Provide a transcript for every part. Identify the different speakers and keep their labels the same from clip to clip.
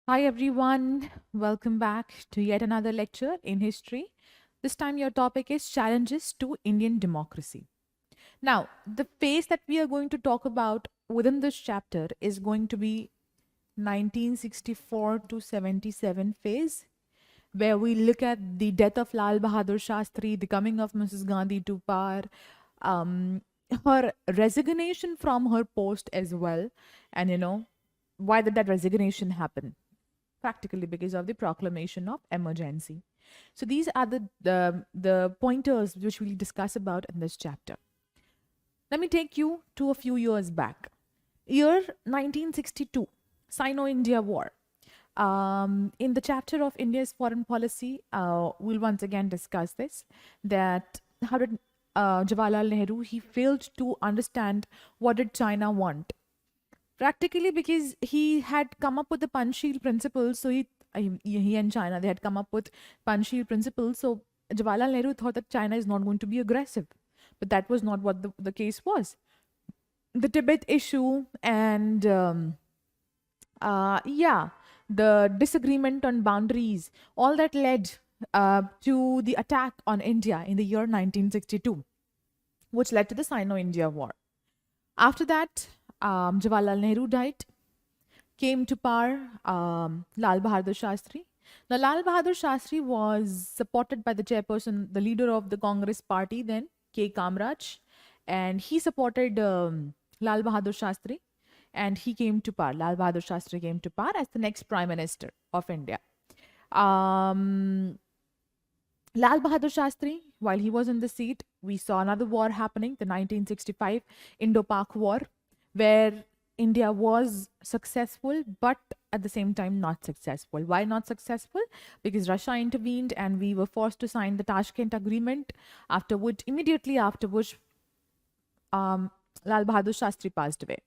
Speaker 1: Hi everyone, welcome back to yet another lecture in history. This time your topic is challenges to Indian democracy. Now, the phase that we are going to talk about within this chapter is going to be 1964 to 77 phase, where we look at the death of Lal Bahadur Shastri, the coming of Mrs. Gandhi to power, um, her resignation from her post as well, and why did that resignation happen? Practically because of the proclamation of emergency. So these are the pointers which we'll discuss about in this chapter. Let me take you to a few years back. Year 1962, Sino-India War. In the chapter of India's foreign policy, we'll once again discuss this, that how did Jawaharlal Nehru, he failed to understand what did China want. Practically because he had come up with the Panchsheel principles, so he and China, they had come up with Panchsheel principles. So Jawaharlal Nehru thought that China is not going to be aggressive, but that was not what the case was. The Tibet issue and the disagreement on boundaries, all that led to the attack on India in the year 1962, which led to the Sino-India War. After that, Jawaharlal Nehru died. Came to power Lal Bahadur Shastri. Now, Lal Bahadur Shastri was supported by the chairperson, the leader of the Congress party then, K. Kamraj, and he supported Lal Bahadur Shastri, and he came to power. Lal Bahadur Shastri came to power as the next Prime Minister of India. Lal Bahadur Shastri, while he was in the seat, we saw another war happening, the 1965 Indo-Pak War, where India was successful, but at the same time not successful. Why not successful? Because Russia intervened and we were forced to sign the Tashkent Agreement, immediately after which Lal Bahadur Shastri passed away.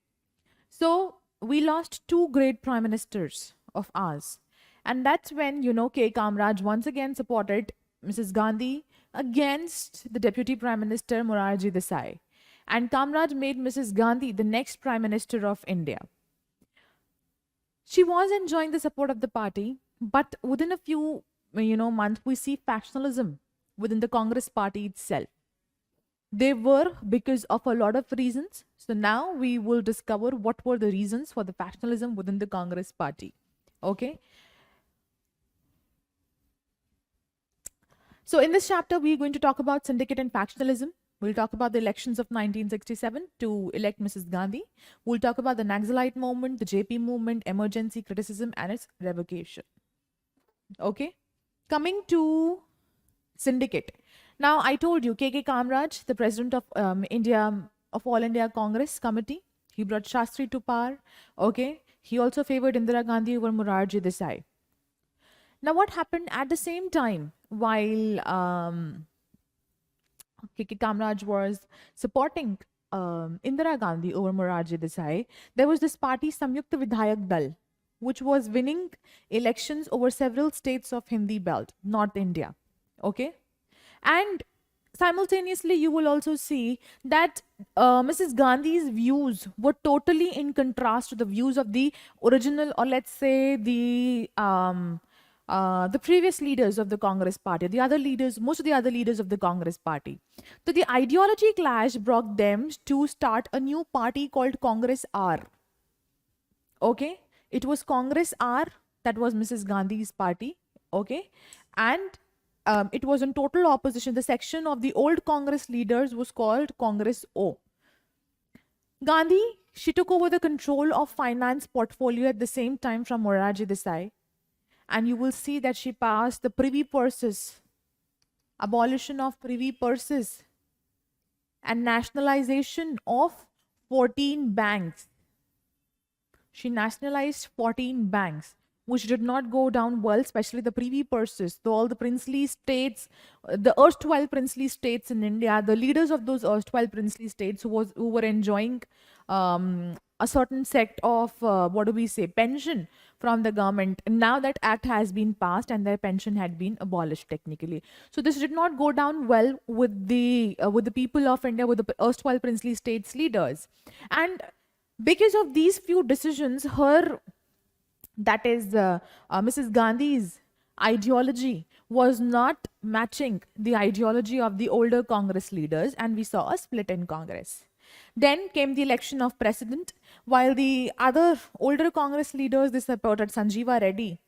Speaker 1: So we lost two great prime ministers of ours. And that's when, K. Kamraj once again supported Mrs. Gandhi against the Deputy Prime Minister Morarji Desai. And Kamraj made Mrs. Gandhi the next Prime Minister of India. She was enjoying the support of the party, but within a few, months, we see factionalism within the Congress party itself. They were because of a lot of reasons. So now we will discover what were the reasons for the factionalism within the Congress party. Okay. So in this chapter, we're going to talk about syndicate and factionalism. We'll talk about the elections of 1967 to elect Mrs. Gandhi. We'll talk about the Naxalite movement, the JP movement, emergency criticism, and its revocation. Okay. Coming to syndicate. Now, I told you, K.K. Kamraj, the president of All India Congress Committee, he brought Shastri to power. Okay. He also favored Indira Gandhi over Morarji Desai. Now, what happened at the same time while K.K. Kamraj was supporting Indira Gandhi over Morarji Desai? There was this party, Samyukta Vidhayak Dal, which was winning elections over several states of Hindi belt, North India. Okay? And simultaneously, you will also see that Mrs. Gandhi's views were totally in contrast to the views of the original, or let's say the previous leaders of the Congress party, most of the other leaders of the Congress party. So the ideology clash brought them to start a new party called Congress R. Okay? It was Congress R, that was Mrs. Gandhi's party. Okay? And it was in total opposition. The section of the old Congress leaders was called Congress O. Gandhi, she took over the control of finance portfolio at the same time from Morarji Desai. And you will see that she passed the privy purses, abolition of privy purses, and nationalization of 14 banks. She nationalized 14 banks, which did not go down well, especially the privy purses. So all the princely states, the erstwhile princely states in India, the leaders of those erstwhile princely states who were enjoying a certain sect of, pension from the government. And now that act has been passed and their pension had been abolished technically. So this did not go down well with the people of India, with the erstwhile princely states leaders. And because of these few decisions, her that is Mrs. Gandhi's ideology was not matching the ideology of the older Congress leaders, and we saw a split in Congress. Then came the election of president, while the other older Congress leaders, they supported Sanjeeva Reddy,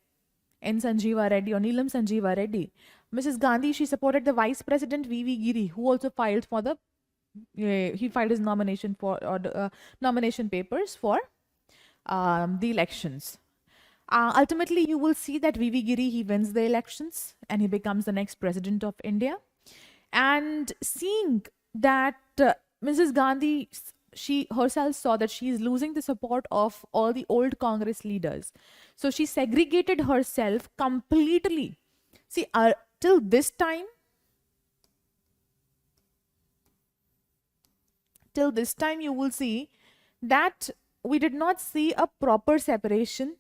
Speaker 1: N. Sanjeeva Reddy or Neelam Sanjeeva Reddy. Mrs. Gandhi, she supported the Vice President V.V. Giri, who also filed for the he filed his nomination for or the, nomination papers for the elections. Ultimately, you will see that V.V. Giri, he wins the elections and he becomes the next president of India. And seeing that Mrs. Gandhi, she herself saw that she is losing the support of all the old Congress leaders. So she segregated herself completely. See, till this time, you will see that we did not see a proper separation.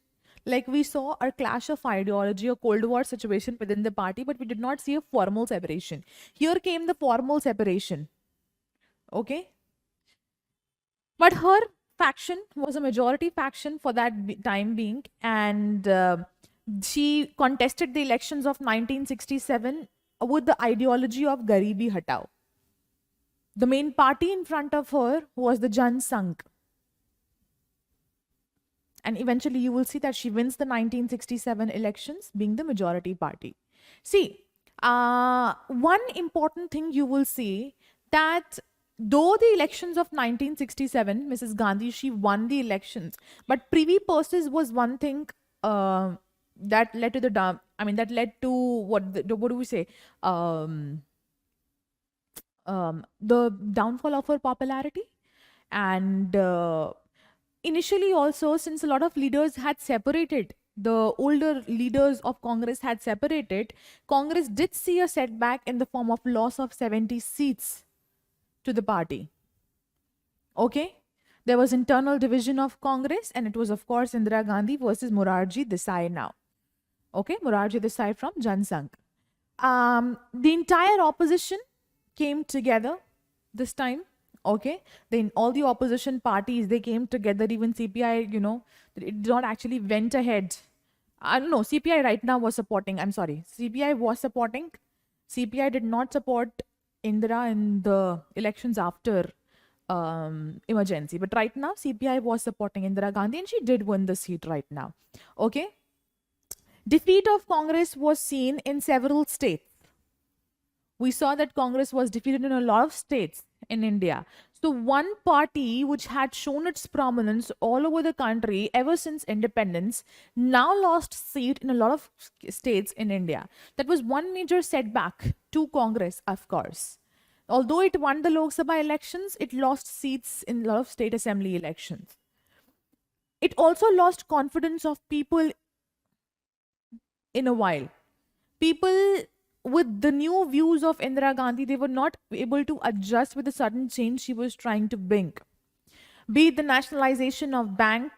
Speaker 1: Like we saw a clash of ideology, a Cold War situation within the party, but we did not see a formal separation. Here came the formal separation. Okay? But her faction was a majority faction for that time being, and she contested the elections of 1967 with the ideology of Garibi Hatao. The main party in front of her was the Jan Sangh. And eventually you will see that she wins the 1967 elections, being the majority party. See, one important thing you will see that though the elections of 1967, Mrs. Gandhi, she won the elections, but privy purses was one thing that led to that led to what do we say? The downfall of her popularity. And initially also, since a lot of leaders had separated, the older leaders of Congress had separated, Congress did see a setback in the form of loss of 70 seats to the party. Okay? There was internal division of Congress, and it was, of course, Indira Gandhi versus Morarji Desai now. Okay? Morarji Desai from Jan Sangh. The entire opposition came together this time. Okay, then all the opposition parties, they came together. Even CPI, it did not actually went ahead. I don't know, CPI right now was supporting, I'm sorry, CPI was supporting. CPI did not support Indira in the elections after emergency, but right now CPI was supporting Indira Gandhi, and she did win the seat right now. Okay, defeat of Congress was seen in several states. We saw that Congress was defeated in a lot of states in India. So one party which had shown its prominence all over the country ever since independence now lost seat in a lot of states in India. That was one major setback to Congress, of course. Although it won the Lok Sabha elections, it lost seats in a lot of state assembly elections. It also lost confidence of people in a while. People with the new views of Indira Gandhi, they were not able to adjust with the sudden change she was trying to bring. Be it the nationalization of bank,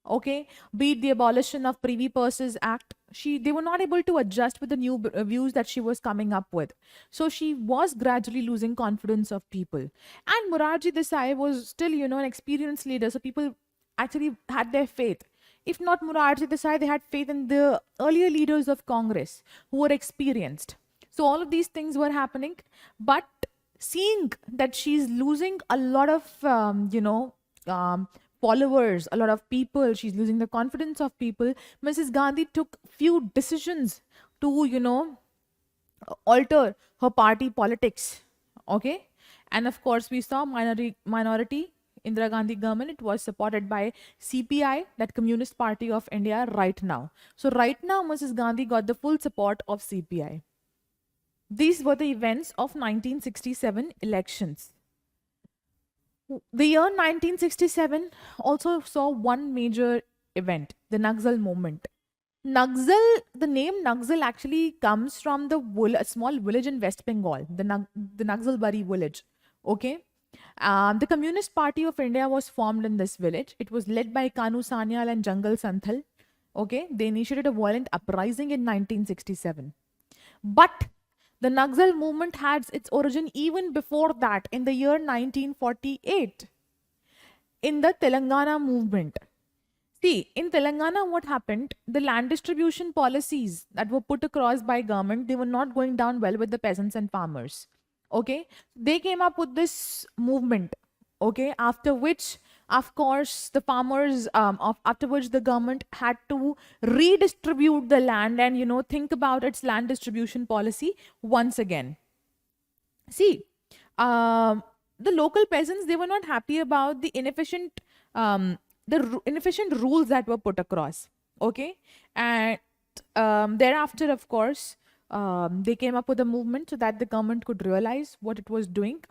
Speaker 1: okay, be it the abolition of Privy Purses Act, they were not able to adjust with the new views that she was coming up with. So she was gradually losing confidence of people. And Morarji Desai was still, an experienced leader, so people actually had their faith. If not Morarji Desai, they had faith in the earlier leaders of Congress who were experienced. So all of these things were happening. But seeing that she's losing a lot of, followers, a lot of people, she's losing the confidence of people, Mrs. Gandhi took few decisions to, alter her party politics. Okay? And of course, we saw minority Indira Gandhi government, it was supported by CPI, that Communist Party of India right now. So right now, Mrs. Gandhi got the full support of CPI. These were the events of 1967 elections. The year 1967 also saw one major event, the Naxal movement. The name Naxal actually comes from a small village in West Bengal, the Naxalbari village. Okay? The Communist Party of India was formed in this village. It was led by Kanu Sanyal and Jangal Santhal. Okay, they initiated a violent uprising in 1967. But the Naxal movement had its origin even before that, in the year 1948, in the Telangana movement. See, in Telangana, what happened? The land distribution policies that were put across by government, they were not going down well with the peasants and farmers. Okay, they came up with this movement. Okay, after which, of course, the farmers, after which the government had to redistribute the land and think about its land distribution policy once again. See, um, the local peasants, they were not happy about the inefficient rules that were put across. Okay, and thereafter, of course, they came up with a movement so that the government could realize what it was doing.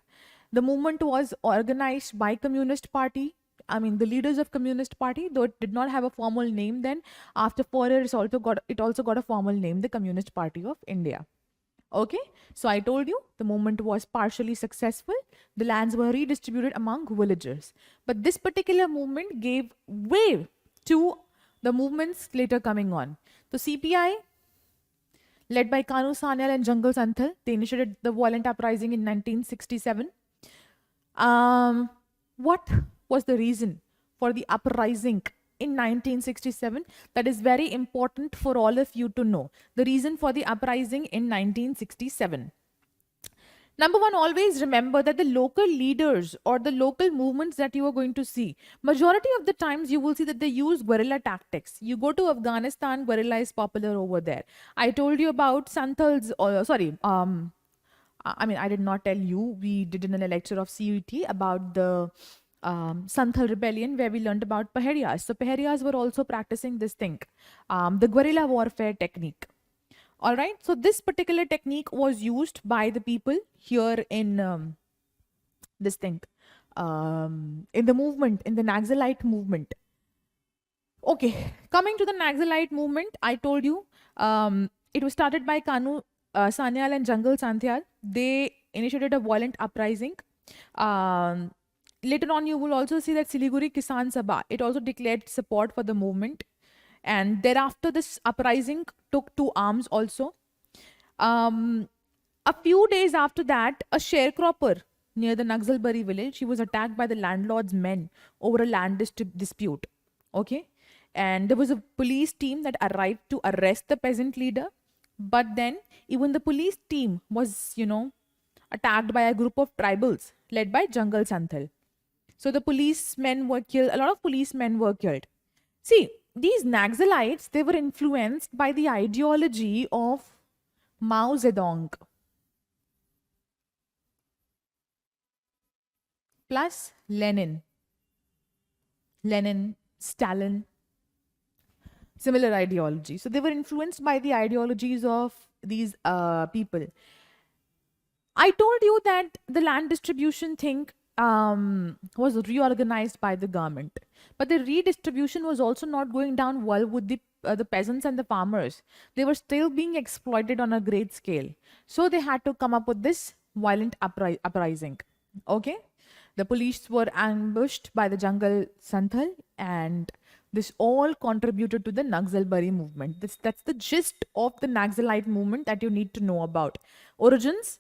Speaker 1: The movement was organized by Communist Party. I mean, the leaders of Communist Party, though it did not have a formal name then. After 4 years, it also got a formal name, the Communist Party of India. Okay, so I told you the movement was partially successful. The lands were redistributed among villagers. But this particular movement gave way to the movements later coming on. So CPI, led by Kanu Sanyal and Jungle Santhal, they initiated the violent uprising in 1967. What was the reason for the uprising in 1967? That is very important for all of you to know. The reason for the uprising in 1967. Number one, always remember that the local leaders or the local movements that you are going to see, majority of the times you will see that they use guerrilla tactics. You go to Afghanistan, guerrilla is popular over there. I told you about Santhal's, I did not tell you. We did in a lecture of CUET about the Santhal rebellion where we learned about Pahariyas. So Pahariyas were also practicing this thing, the guerrilla warfare technique. All right. So this particular technique was used by the people here in this thing, in the movement, in the Naxalite movement. Okay. Coming to the Naxalite movement, I told you it was started by Kanu Sanyal and Jungle Santhal. They initiated a violent uprising. Later on, you will also see that Siliguri Kisan Sabha, it also declared support for the movement. And thereafter, this uprising took to arms also. A few days after that, a sharecropper near the Naxalbari village, she was attacked by the landlord's men over a land dispute. Okay. And there was a police team that arrived to arrest the peasant leader. But then even the police team was, attacked by a group of tribals led by Jungle Santhal. So the policemen were killed. A lot of policemen were killed. See, these Naxalites, they were influenced by the ideology of Mao Zedong plus Lenin, Stalin, similar ideology. So they were influenced by the ideologies of these people. I told you that the land distribution thing was reorganized by the government, but the redistribution was also not going down well with the peasants and the farmers. They were still being exploited on a great scale, so they had to come up with this violent uprising. Okay, the police were ambushed by the Jungle Santhal, and this all contributed to the Naxalbari movement. That's the gist of the Naxalite movement that you need to know about. Origins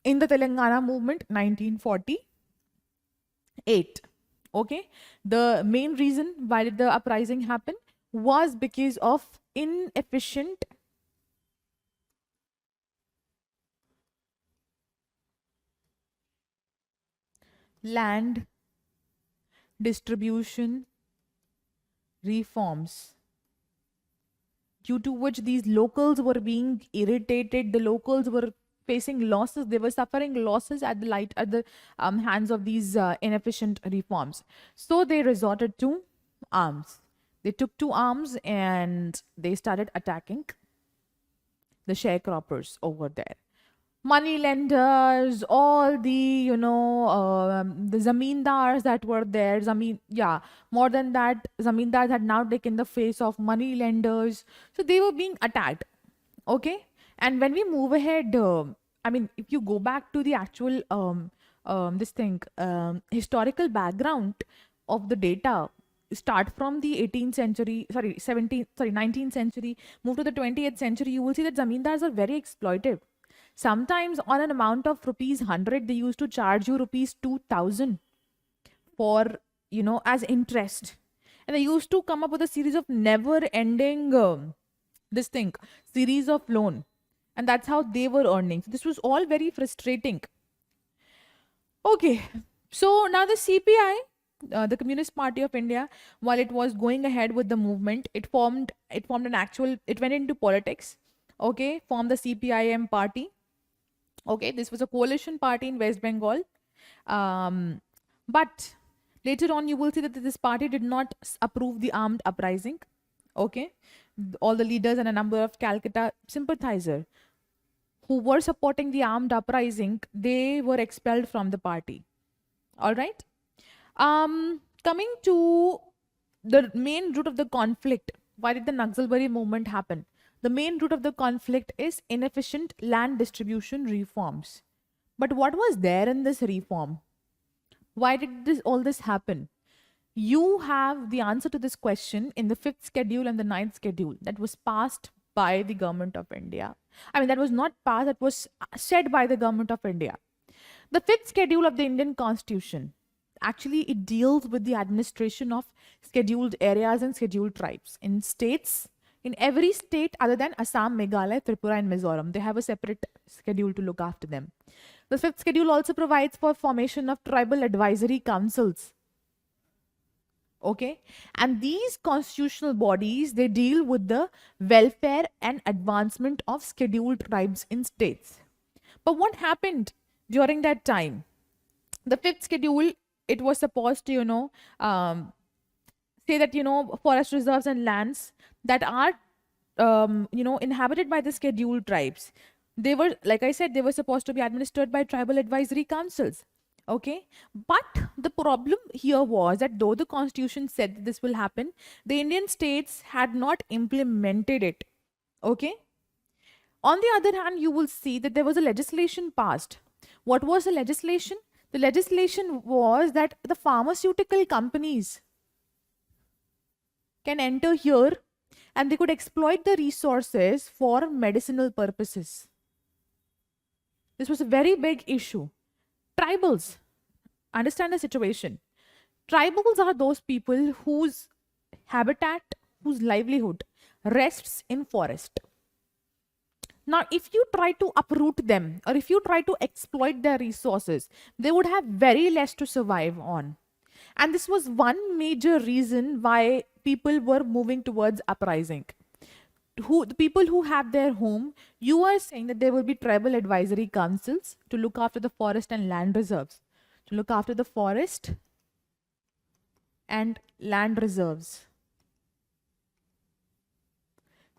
Speaker 1: in the Telangana movement, 1948. Okay, the main reason why did the uprising happen was because of inefficient land distribution reforms, due to which these locals were being irritated. The locals were facing losses. They were suffering losses at the hands of these inefficient reforms. So they resorted to arms. They took to arms and they started attacking the sharecroppers over there. Money lenders, all the the zamindars that were there. More than that, zamindars had now taken the face of money lenders. So they were being attacked. Okay, and when we move ahead, if you go back to the actual historical background of the data, start from the 18th century, 19th century, move to the 20th century, you will see that zamindars are very exploitive. Sometimes on an amount of ₹100, they used to charge you ₹2,000 for, as interest. And they used to come up with a series of never-ending series of loan, and that's how they were earning. So this was all very frustrating. Okay, so now the CPI, the Communist Party of India, while it was going ahead with the movement, it went into politics. Okay, formed the CPIM party. Okay, this was a coalition party in West Bengal. But later on, you will see that this party did not approve the armed uprising. Okay, all the leaders and a number of Calcutta sympathizer who were supporting the armed uprising, they were expelled from the party. All right. Coming to the main root of the conflict, why did the Naxalbari movement happen? The main root of the conflict is inefficient land distribution reforms. But what was there in this reform? Why did all this happen? You have the answer to this question in the 5th schedule and the 9th schedule that was passed by the government of India. I mean, that was not passed, that was said by the government of India. The 5th schedule of the Indian Constitution, actually, it deals with the administration of scheduled areas and scheduled tribes in states. In every state other than Assam, Meghalaya, Tripura, and Mizoram, they have a separate schedule to look after them. The 5th schedule also provides for formation of tribal advisory councils. Okay, and these constitutional bodies, they deal with the welfare and advancement of scheduled tribes in states. But what happened during that time? The 5th schedule, it was supposed to, say that, forest reserves and lands that are, inhabited by the scheduled tribes, they were, like I said, they were supposed to be administered by tribal advisory councils. Okay, but the problem here was that though the constitution said that this will happen, the Indian states had not implemented it. Okay, on the other hand, you will see that there was a legislation passed. What was the legislation? The legislation was that the pharmaceutical companies can enter here and they could exploit the resources for medicinal purposes. This was a very big issue. Tribals, understand the situation. Tribals are those people whose habitat, whose livelihood rests in forest. Now, if you try to uproot them or if you try to exploit their resources, they would have very less to survive on. And this was one major reason why people were moving towards uprising. The people who have their home, you are saying that there will be tribal advisory councils to look after the forest and land reserves, to look after the forest and land reserves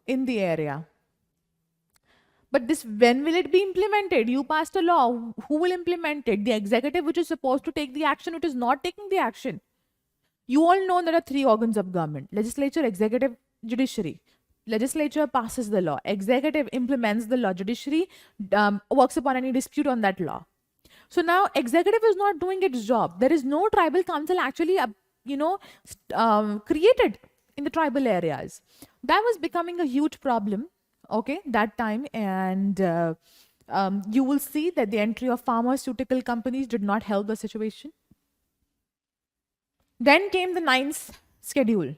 Speaker 1: in the area. But this, when will it be implemented? You passed a law. Who will implement it? The executive, which is supposed to take the action, which is not taking the action. You all know there are 3 organs of government: legislature, executive, judiciary. Legislature passes the law, executive implements the law, judiciary works upon any dispute on that law. So now executive is not doing its job. There is no tribal council actually created in the tribal areas. That was becoming a huge problem, okay, that time. And you will see that the entry of pharmaceutical companies did not help the situation. Then came the 9th schedule.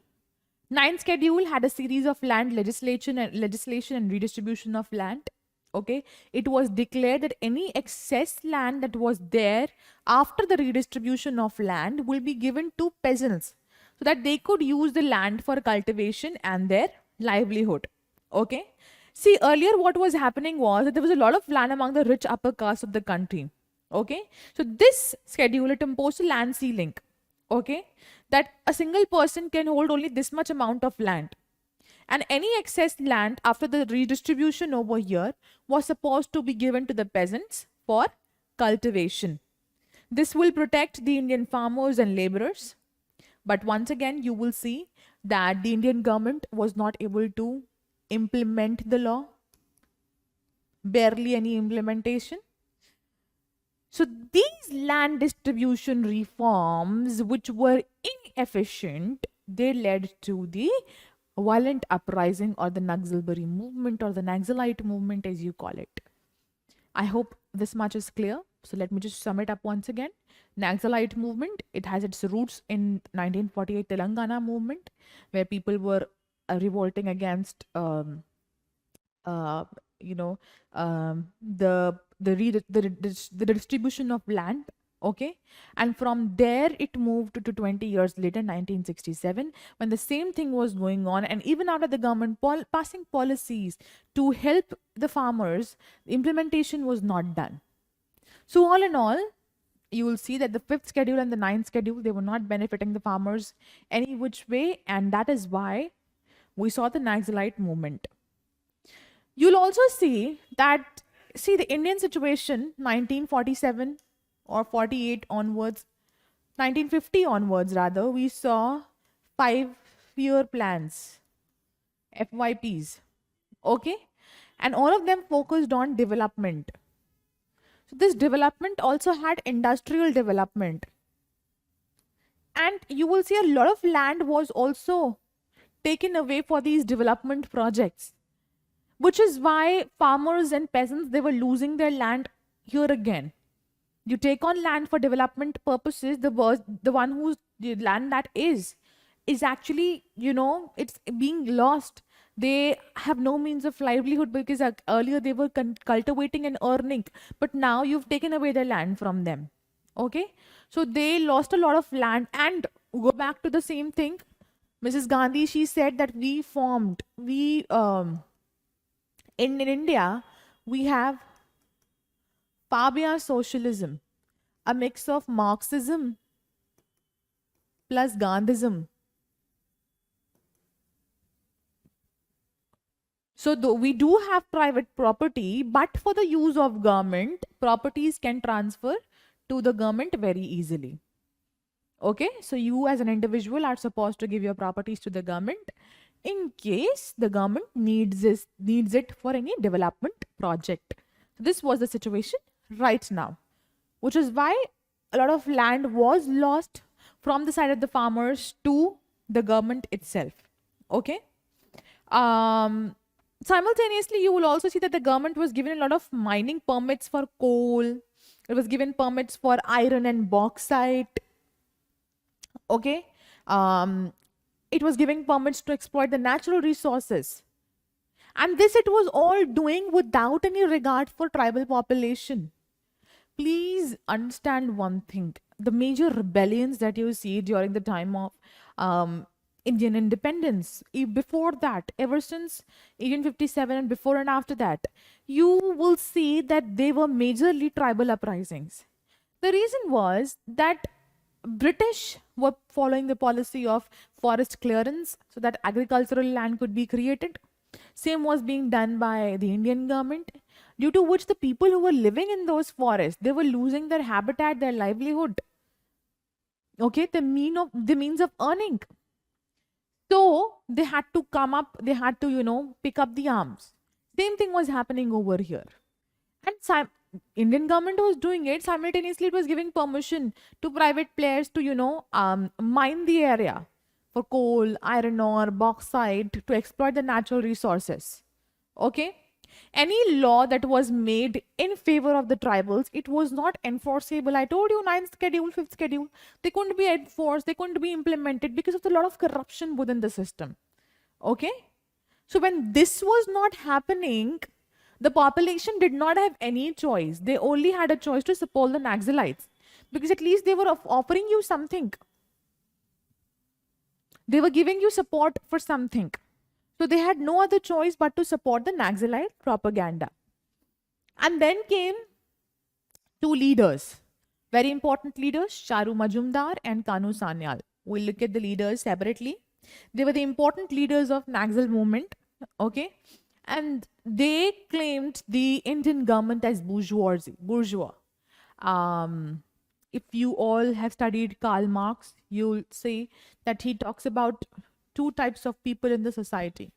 Speaker 1: 9th schedule had a series of land legislation and redistribution of land. Okay, it was declared that any excess land that was there after the redistribution of land will be given to peasants so that they could use the land for cultivation and their livelihood. Okay, see, earlier what was happening was that there was a lot of land among the rich upper caste of the country. Okay, so this schedule, it imposed a land ceiling. Okay, that a single person can hold only this much amount of land, and any excess land after the redistribution over here was supposed to be given to the peasants for cultivation. This will protect the Indian farmers and laborers. But once again, you will see that the Indian government was not able to implement the law. Barely any implementation. So these land distribution reforms, which were inefficient, they led to the violent uprising or the Naxalbari movement or the Naxalite movement, as you call it. I hope this much is clear. So let me just sum it up once again. Naxalite movement, it has its roots in 1948 Telangana movement, where people were revolting against uh, you know the distribution of land. Okay, and from there it moved to 20 years later, 1967, when the same thing was going on, and even after the government passing policies to help the farmers, the implementation was not done. So all in all, you will see that the fifth schedule and the ninth schedule, they were not benefiting the farmers any which way, and that is why we saw the Naxalite movement. You'll also see that, see the Indian situation, 1947 or 48 onwards, 1950 onwards rather, we saw 5-year plans, FYPs, okay? And all of them focused on development. So this development also had industrial development. And you will see a lot of land was also taken away for these development projects, which is why farmers and peasants, they were losing their land here again. You take on land for development purposes, the one whose the land that is actually, it's being lost. They have no means of livelihood because earlier they were cultivating and earning, but now you've taken away the land from them. Okay, so they lost a lot of land. And go back to the same thing, Mrs. Gandhi, she said that in India, we have Fabian socialism, a mix of Marxism plus Gandhism. So though we do have private property, but for the use of government, properties can transfer to the government very easily. Okay, so you as an individual are supposed to give your properties to the government in case the government needs it for any development project. So this was the situation right now, which is why a lot of land was lost from the side of the farmers to the government itself. Okay. Simultaneously, you will also see that the government was given a lot of mining permits for coal. It was given permits for iron and bauxite. Okay. It was giving permits to exploit the natural resources. And this it was all doing without any regard for tribal population. Please understand one thing. The major rebellions that you see during the time of Indian independence, before that, ever since 1857 and before and after that, you will see that they were majorly tribal uprisings. The reason was that British were following the policy of forest clearance so that agricultural land could be created. Same was being done by the Indian government, due to which the people who were living in those forests, they were losing their habitat, their livelihood. Okay, the means of earning. So they had to come up, they had to, pick up the arms. Same thing was happening over here. And Indian government was doing it. Simultaneously, it was giving permission to private players to, mine the area for coal, iron ore, bauxite, to exploit the natural resources. Okay? Any law that was made in favor of the tribals, it was not enforceable. I told you, 9th schedule, 5th schedule, they couldn't be enforced, they couldn't be implemented because of a lot of corruption within the system. Okay? So when this was not happening, the population did not have any choice. They only had a choice to support the Naxalites, because at least they were offering you something. They were giving you support for something. So they had no other choice but to support the Naxalite propaganda. And then came two leaders, very important leaders, Charu Majumdar and Kanu Sanyal. We'll look at the leaders separately. They were the important leaders of Naxal movement. Okay. And they claimed the Indian government as bourgeois. If you all have studied Karl Marx, you'll see that he talks about two types of people in the society.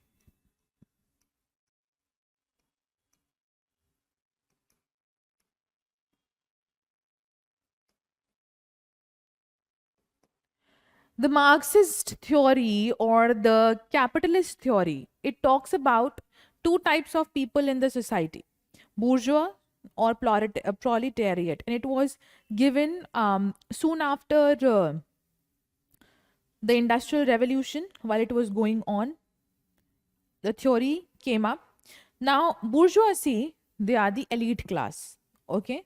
Speaker 1: The Marxist theory or the capitalist theory, it talks about two types of people in the society. Bourgeois, or proletariat, and it was given soon after the Industrial Revolution. While it was going on, the theory came up. Now, bourgeoisie, they are the elite class. Okay,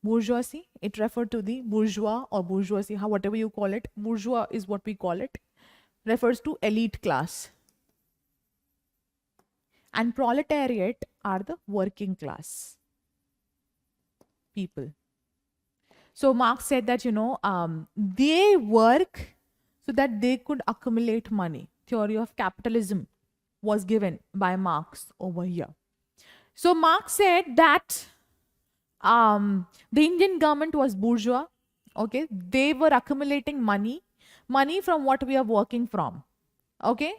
Speaker 1: bourgeoisie, it referred to the bourgeois or bourgeoisie, how whatever you call it. Bourgeois is what we call it. Refers to elite class. And proletariat are the working class people. So Marx said that, they work so that they could accumulate money. Theory of capitalism was given by Marx over here. So Marx said that the Indian government was bourgeois. Okay, they were accumulating money from what we are working from. Okay,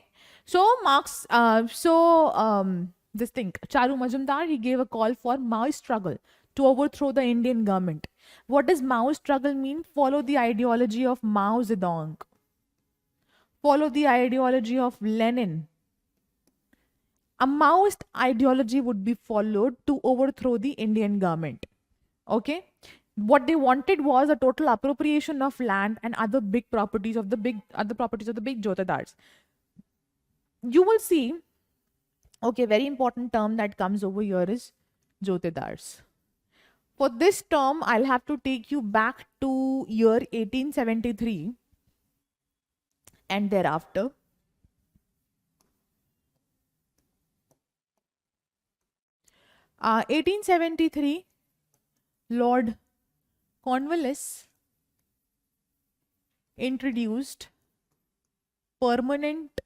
Speaker 1: so Marx, this thing, Charu Majumdar, he gave a call for Maoist struggle to overthrow the Indian government. What does Maoist struggle mean? Follow the ideology of Mao Zedong. Follow the ideology of Lenin. A Maoist ideology would be followed to overthrow the Indian government. Okay, what they wanted was a total appropriation of land and other big properties of the big jotedars. You will see, okay, very important term that comes over here is jotedars. For this term, I'll have to take you back to year 1873 and thereafter. Uh, 1873, Lord Cornwallis introduced permanent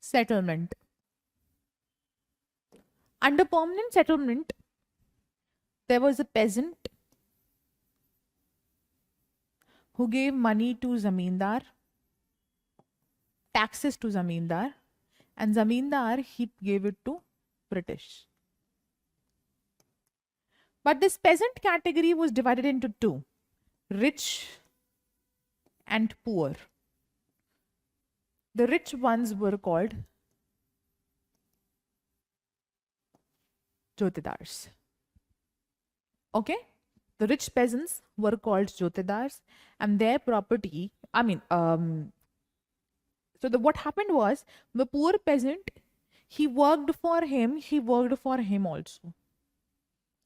Speaker 1: settlement. Under permanent settlement, there was a peasant who gave money to zamindar, taxes to zamindar, and zamindar, he gave it to British. But this peasant category was divided into two, rich and poor. The rich ones were called jotedars. Okay? The rich peasants were called jotedars, and their property, what happened was, the poor peasant, he worked for him also.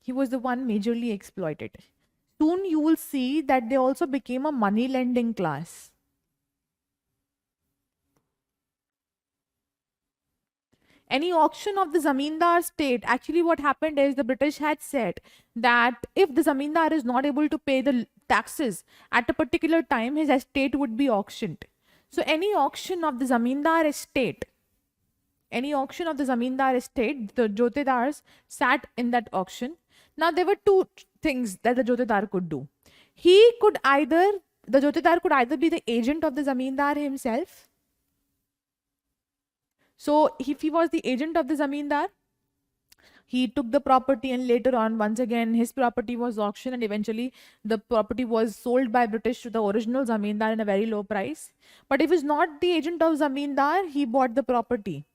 Speaker 1: He was the one majorly exploited. Soon you will see that they also became a money lending class. Any auction of the zamindar state, actually what happened is the British had said that if the zamindar is not able to pay the taxes at a particular time, his estate would be auctioned. So any auction of the zamindar estate, the jotedars sat in that auction. Now there were two things that the jotedar could do. The jotedar could either be the agent of the zamindar himself. So if he was the agent of the zamindar, he took the property, and later on, once again, his property was auctioned, and eventually the property was sold by British to the original zamindar in a very low price. But if he's not the agent of zamindar, he bought the property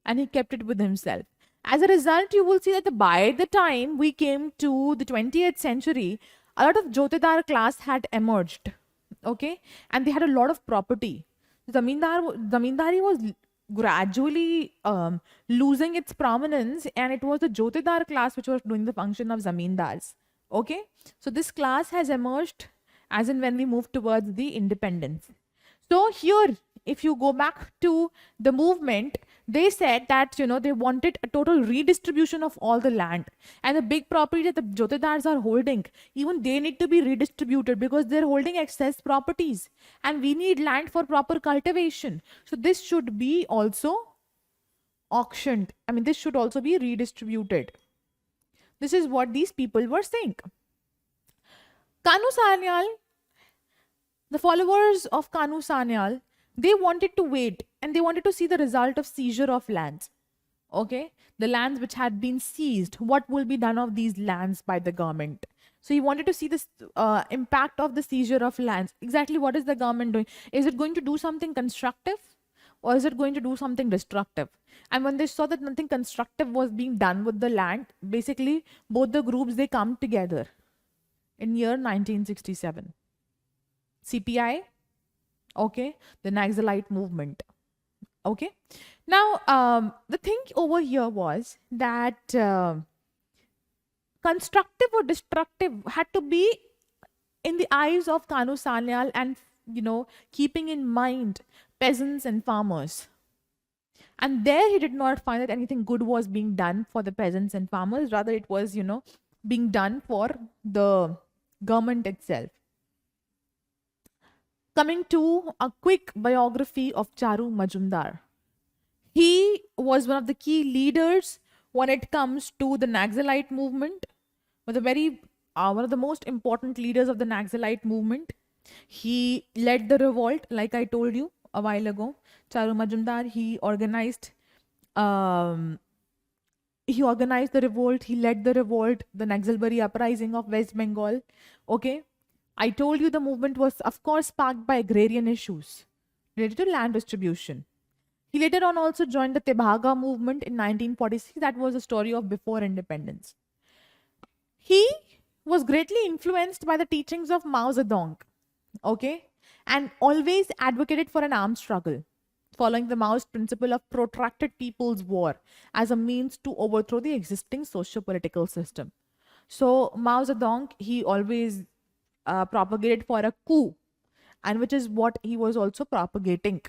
Speaker 1: and he kept it with himself. As a result, you will see that by the time we came to the 20th century, a lot of jotedar class had emerged. Okay, and they had a lot of property. Zamindari was gradually losing its prominence, and it was the jotedar class which was doing the function of zamindars. Okay, so this class has emerged as in when we move towards the independence. So here, if you go back to the movement, they said that, they wanted a total redistribution of all the land, and the big property that the jotedars are holding, even they need to be redistributed because they're holding excess properties, and we need land for proper cultivation. So this should be also auctioned. This should also be redistributed. This is what these people were saying. Kanu Sanyal, the followers of Kanu Sanyal, they wanted to wait and they wanted to see the result of seizure of lands. Okay, the lands which had been seized, what will be done of these lands by the government? So he wanted to see this impact of the seizure of lands. Exactly what is the government doing? Is it going to do something constructive? or is it going to do something destructive? And when they saw that nothing constructive was being done with the land, basically both the groups, they come together in year 1967. CPI, okay, the Naxalite movement, okay. Now, the thing over here was that constructive or destructive had to be in the eyes of Kanu Sanyal, and keeping in mind peasants and farmers. And there he did not find that anything good was being done for the peasants and farmers. Rather, it was, being done for the government itself. Coming to a quick biography of Charu Majumdar. He was one of the key leaders when it comes to the Naxalite movement, was a very one of the most important leaders of the Naxalite movement. He led the revolt, like I told you a while ago. Charu Majumdar, he organized the revolt, he led the revolt, the Naxalbari uprising of West Bengal. Okay. I told you the movement was, of course, sparked by agrarian issues related to land distribution. He later on also joined the Tebhaga movement in 1946. That was a story of before independence. He was greatly influenced by the teachings of Mao Zedong, okay, and always advocated for an armed struggle, following the Maoist principle of protracted people's war as a means to overthrow the existing socio-political system. So Mao Zedong, he always propagated for a coup, and which is what he was also propagating.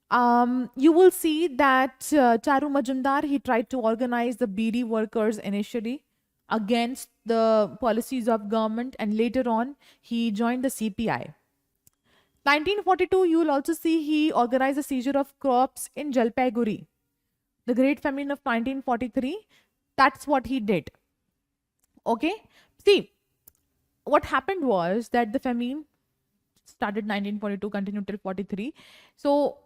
Speaker 1: You will see that Charu Majumdar, he tried to organize the BD workers initially against the policies of government, and later on he joined the CPI. 1942, you will also see he organized the seizure of crops in Jalpaiguri. The Great Famine of 1943, that's what he did. Okay, see, what happened was that the famine started 1942, continued till 43. So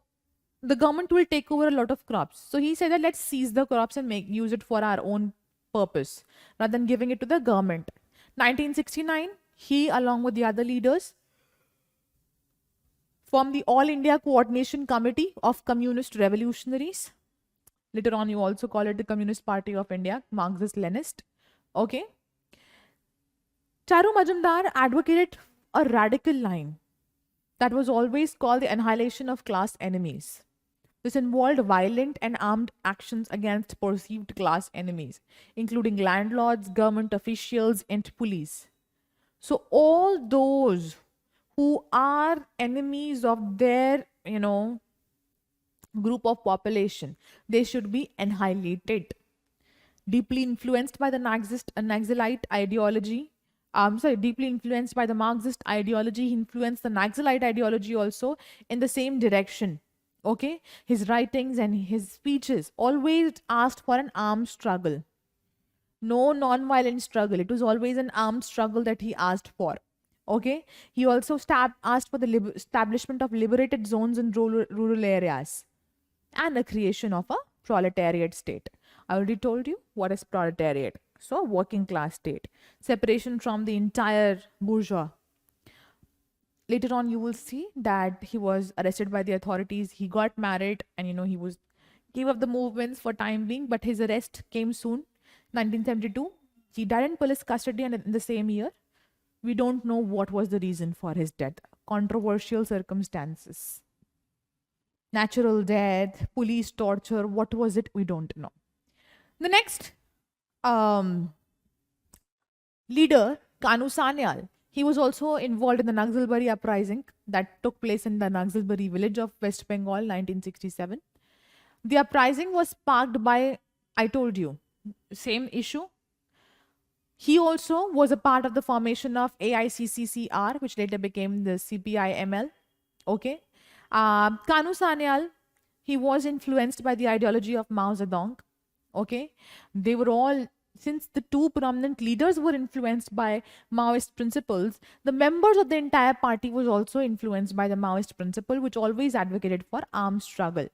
Speaker 1: the government will take over a lot of crops. So he said that let's seize the crops and use it for our own purpose rather than giving it to the government. 1969, he along with the other leaders formed the All India Coordination Committee of Communist Revolutionaries. Later on, you also call it the Communist Party of India, Marxist-Leninist. Okay. Charu Majumdar advocated a radical line that was always called the annihilation of class enemies. This involved violent and armed actions against perceived class enemies, including landlords, government officials, and police. So all those who are enemies of their, group of population, they should be annihilated. Deeply influenced by the Naxalite ideology, deeply influenced by the Marxist ideology, he influenced the Naxalite ideology also in the same direction. Okay, his writings and his speeches always asked for an armed struggle. No non-violent struggle. It was always an armed struggle that he asked for. Okay, he also asked for the establishment of liberated zones in rural areas and the creation of a proletariat state. I already told you what is proletariat. So, working class state. Separation from the entire bourgeois. Later on, you will see that he was arrested by the authorities. He got married and, he gave up the movements for time being, but his arrest came soon, 1972. He died in police custody and in the same year. We don't know what was the reason for his death. Controversial circumstances. Natural death, police torture, what was it? We don't know. The next leader, Kanu Sanyal, he was also involved in the Naxalbari uprising that took place in the Naxalbari village of West Bengal, 1967. The uprising was sparked by, I told you, same issue. He also was a part of the formation of AICCCR, which later became the CPI-ML. Okay. Kanu Sanyal, he was influenced by the ideology of Mao Zedong. Okay. They were all, since the two prominent leaders were influenced by Maoist principles, the members of the entire party was also influenced by the Maoist principle, which always advocated for armed struggle.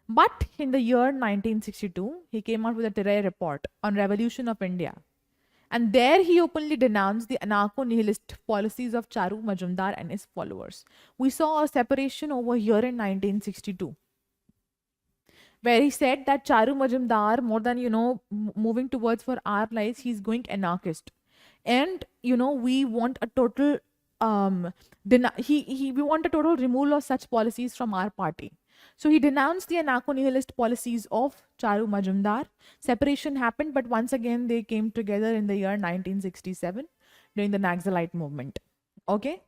Speaker 1: But in the year 1962, he came out with a Terai report on revolution of India. And there he openly denounced the anarcho-nihilist policies of Charu Majumdar and his followers. We saw a separation over here in 1962, where he said that Charu Majumdar, more than, moving towards for our lives, he's going anarchist. And, we want a total, we want a total removal of such policies from our party. So he denounced the anarcho-nihilist policies of Charu Majumdar. Separation happened, but once again they came together in the year 1967 during the Naxalite movement. Okay.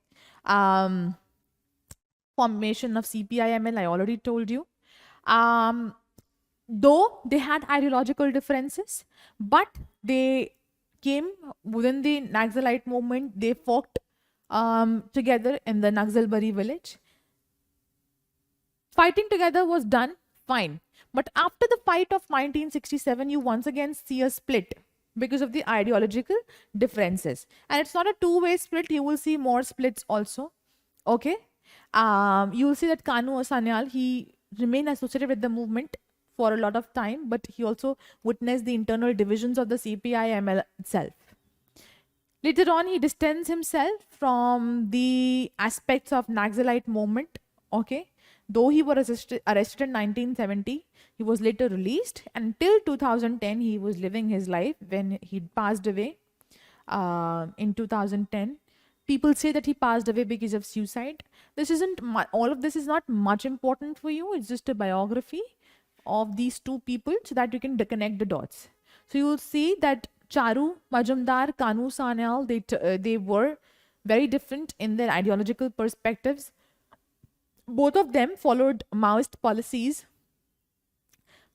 Speaker 1: Formation of CPIML, I already told you. Though they had ideological differences, but they came within the Naxalite movement. They fought together in the Naxalbari village. Fighting together was done fine. But after the fight of 1967, you once again see a split because of the ideological differences. And it's not a two-way split. You will see more splits also. Okay. You will see that Kanu Sanyal, he remained associated with the movement for a lot of time, but he also witnessed the internal divisions of the CPI-ML itself. Later on, he distanced himself from the aspects of Naxalite movement. Okay. Though he was arrested in 1970, he was later released. Until 2010, he was living his life when he passed away in 2010. People say that he passed away because of suicide. This isn't, all of this is not much important for you. It's just a biography of these two people so that you can connect the dots. So you will see that Charu Majumdar, Kanu Sanyal, they were very different in their ideological perspectives. Both of them followed Maoist policies,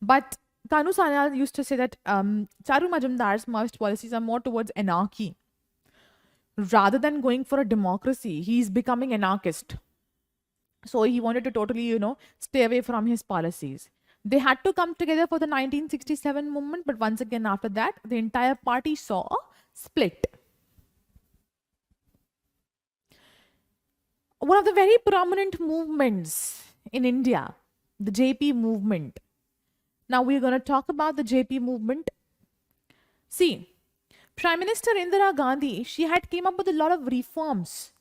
Speaker 1: but Kanu Sanyal used to say that Charu Majumdar's Maoist policies are more towards anarchy. Rather than going for a democracy, he's becoming anarchist. So he wanted to totally, stay away from his policies. They had to come together for the 1967 movement, but once again after that, the entire party saw a split. One of the very prominent movements in India, the JP movement. Now we're going to talk about the JP movement. See, Prime Minister Indira Gandhi, she had came up with a lot of reforms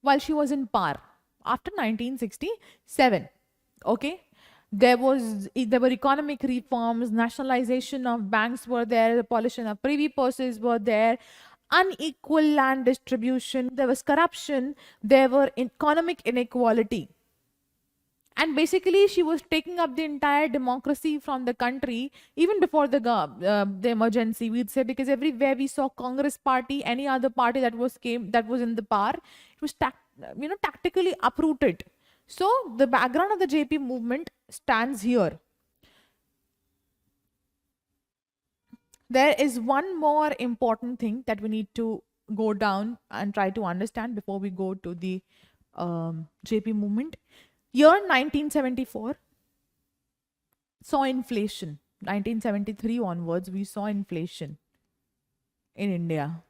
Speaker 1: while she was in power after 1967. Okay. There were economic reforms, nationalization of banks were there, the abolition of privy purses were there, unequal land distribution, there was corruption, there were economic inequality. And basically, she was taking up the entire democracy from the country, even before the emergency, we'd say, because everywhere we saw Congress party, any other party that was in the power, it was tactically uprooted. So the background of the JP movement stands here. There is one more important thing that we need to go down and try to understand before we go to the JP movement. Year 1974 saw inflation. 1973 onwards, we saw inflation in India.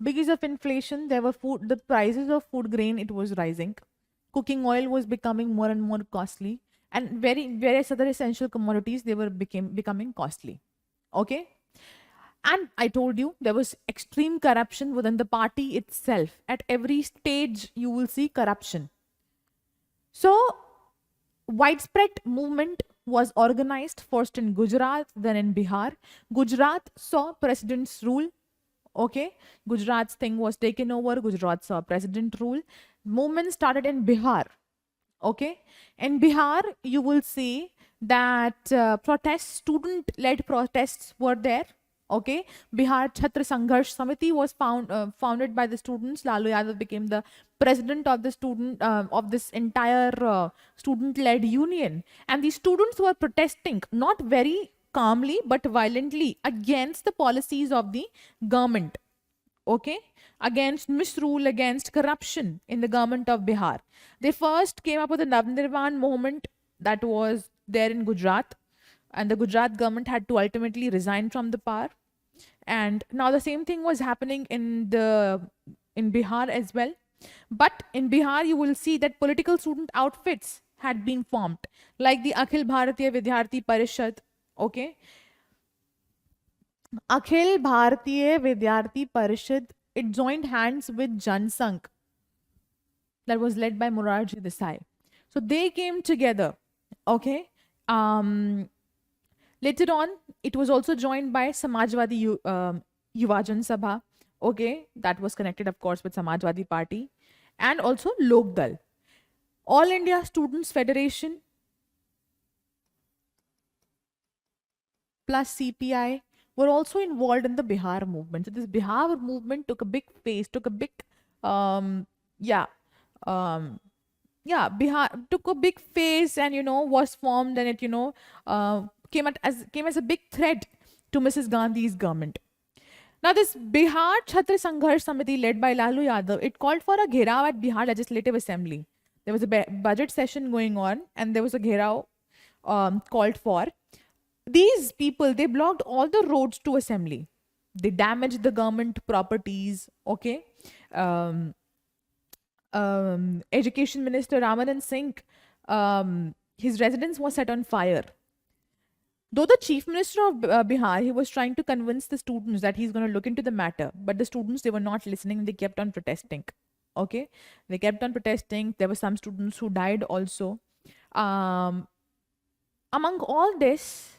Speaker 1: Because of inflation, there were the prices of food grain, it was rising. Cooking oil was becoming more and more costly. And various other essential commodities, they were becoming costly. Okay. And I told you there was extreme corruption within the party itself. At every stage, you will see corruption. So, widespread movement was organized first in Gujarat, then in Bihar. Gujarat saw president's rule. Okay, Gujarat's thing was taken over. Gujarat saw president rule. Movement started in Bihar. Okay, in Bihar, you will see that student-led protests were there. Okay, Bihar Chhatra Sangharsh Samiti was founded by the students. Lalu Yadav became the president of the of this entire student-led union, and the students were protesting not very calmly but violently against the policies of the government. Okay, against misrule, against corruption in the government of Bihar. They first came up with the Navnirman movement that was there in Gujarat, and the Gujarat government had to ultimately resign from the power. And now the same thing was happening in Bihar as well. But in Bihar, you will see that political student outfits had been formed, like the Akhil Bharatiya Vidyarthi Parishad. Okay. Akhil Bharatiya Vidyarthi Parishad, it joined hands with Jansangh that was led by Morarji Desai. So they came together. Okay. Later on, it was also joined by Samajwadi Yuvajan Sabha. Okay, that was connected, of course, with Samajwadi Party, and also Lokdal. All India Students Federation plus CPI were also involved in the Bihar movement. So this Bihar movement took a big face, took a big, um, yeah, um, Bihar took a big face, and was formed, and it came as a big threat to Mrs. Gandhi's government. Now, this Bihar Chhatra Sangharsh Samiti led by Lalu Yadav, it called for a gherao at Bihar Legislative Assembly. There was a budget session going on, and there was a gherao called for. These people, they blocked all the roads to assembly. They damaged the government properties. Okay. Education Minister Ramanan Singh, his residence was set on fire. Though the chief minister of Bihar, he was trying to convince the students that he's going to look into the matter, but the students, they were not listening. They kept on protesting. Okay, they kept on protesting. There were some students who died also. Among all this,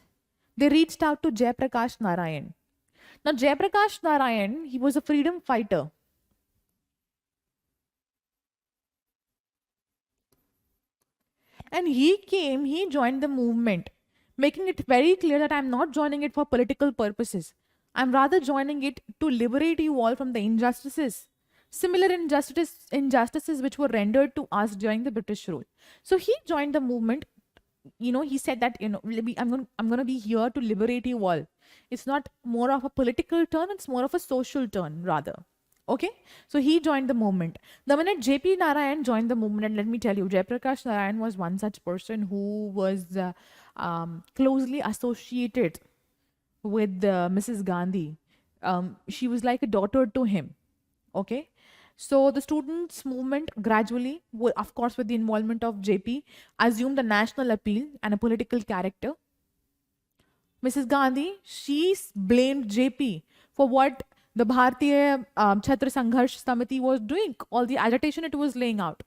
Speaker 1: they reached out to Jayaprakash Narayan. Now, Jayaprakash Narayan, he was a freedom fighter. And he joined the movement, making it very clear that I'm not joining it for political purposes. I'm rather joining it to liberate you all from the injustices, similar injustices which were rendered to us during the British rule. So he joined the movement. He said that, I'm going to be here to liberate you all. It's not more of a political turn, it's more of a social turn rather. Okay, so he joined the movement. The minute JP Narayan joined the movement, and let me tell you, Jayaprakash Narayan was one such person who was closely associated with Mrs. Gandhi. She was like a daughter to him. Okay, so the students' movement gradually, of course, with the involvement of JP, assumed a national appeal and a political character. Mrs. Gandhi, she blamed JP for what the Bharatiya Chhatra Sangharsh Samiti was doing, all the agitation it was laying out.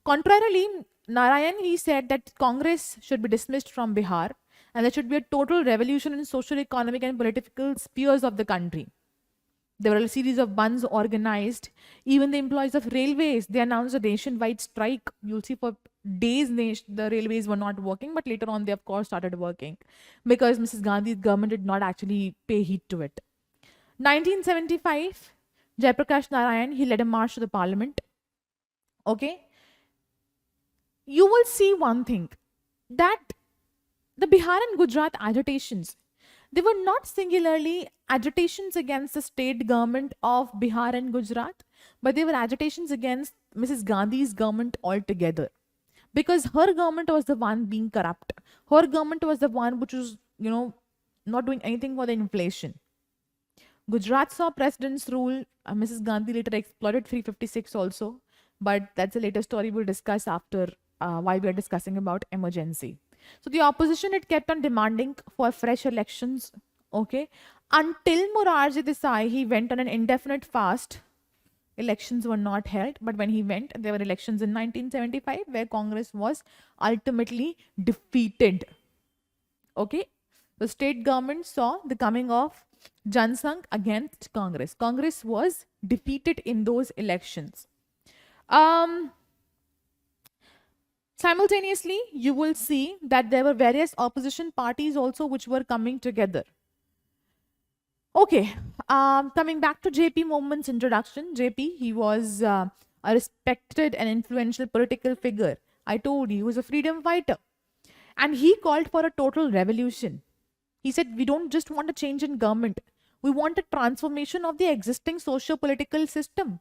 Speaker 1: Contrarily, Narayan, he said that Congress should be dismissed from Bihar and there should be a total revolution in social, economic, and political spheres of the country. There were a series of bands organized. Even the employees of railways, they announced a nationwide strike. You'll see for days the railways were not working, but later on they of course started working because Mrs. Gandhi's government did not actually pay heed to it. 1975, Jayaprakash Narayan, he led a march to the parliament. Okay. You will see one thing, that the Bihar and Gujarat agitations, they were not singularly agitations against the state government of Bihar and Gujarat, but they were agitations against Mrs. Gandhi's government altogether. Because her government was the one being corrupt. Her government was the one which was, not doing anything for the inflation. Gujarat saw president's rule. Mrs. Gandhi later exploited 356 also. But that's a later story we'll discuss after while we are discussing about emergency. So the opposition, it kept on demanding for fresh elections, okay, until Morarji Desai, he went on an indefinite fast. Elections were not held, but when he went, there were elections in 1975 where Congress was ultimately defeated. Okay, the state government saw the coming of Jansangh against Congress. Congress was defeated in those elections. Simultaneously, you will see that there were various opposition parties also which were coming together. Okay, coming back to JP Moment's introduction. JP, he was a respected and influential political figure. I told you, he was a freedom fighter. And he called for a total revolution. He said, we don't just want a change in government. We want a transformation of the existing socio-political system.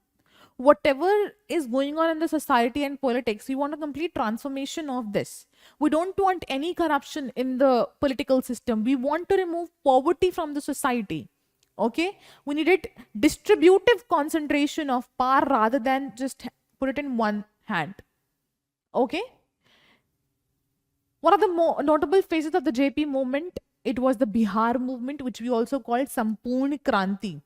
Speaker 1: Whatever is going on in the society and politics, we want a complete transformation of this. We don't want any corruption in the political system. We want to remove poverty from the society. Okay? We needed distributive concentration of power rather than just put it in one hand. Okay? One of the more notable phases of the JP movement it was the Bihar movement, which we also called Sampoorna Kranti.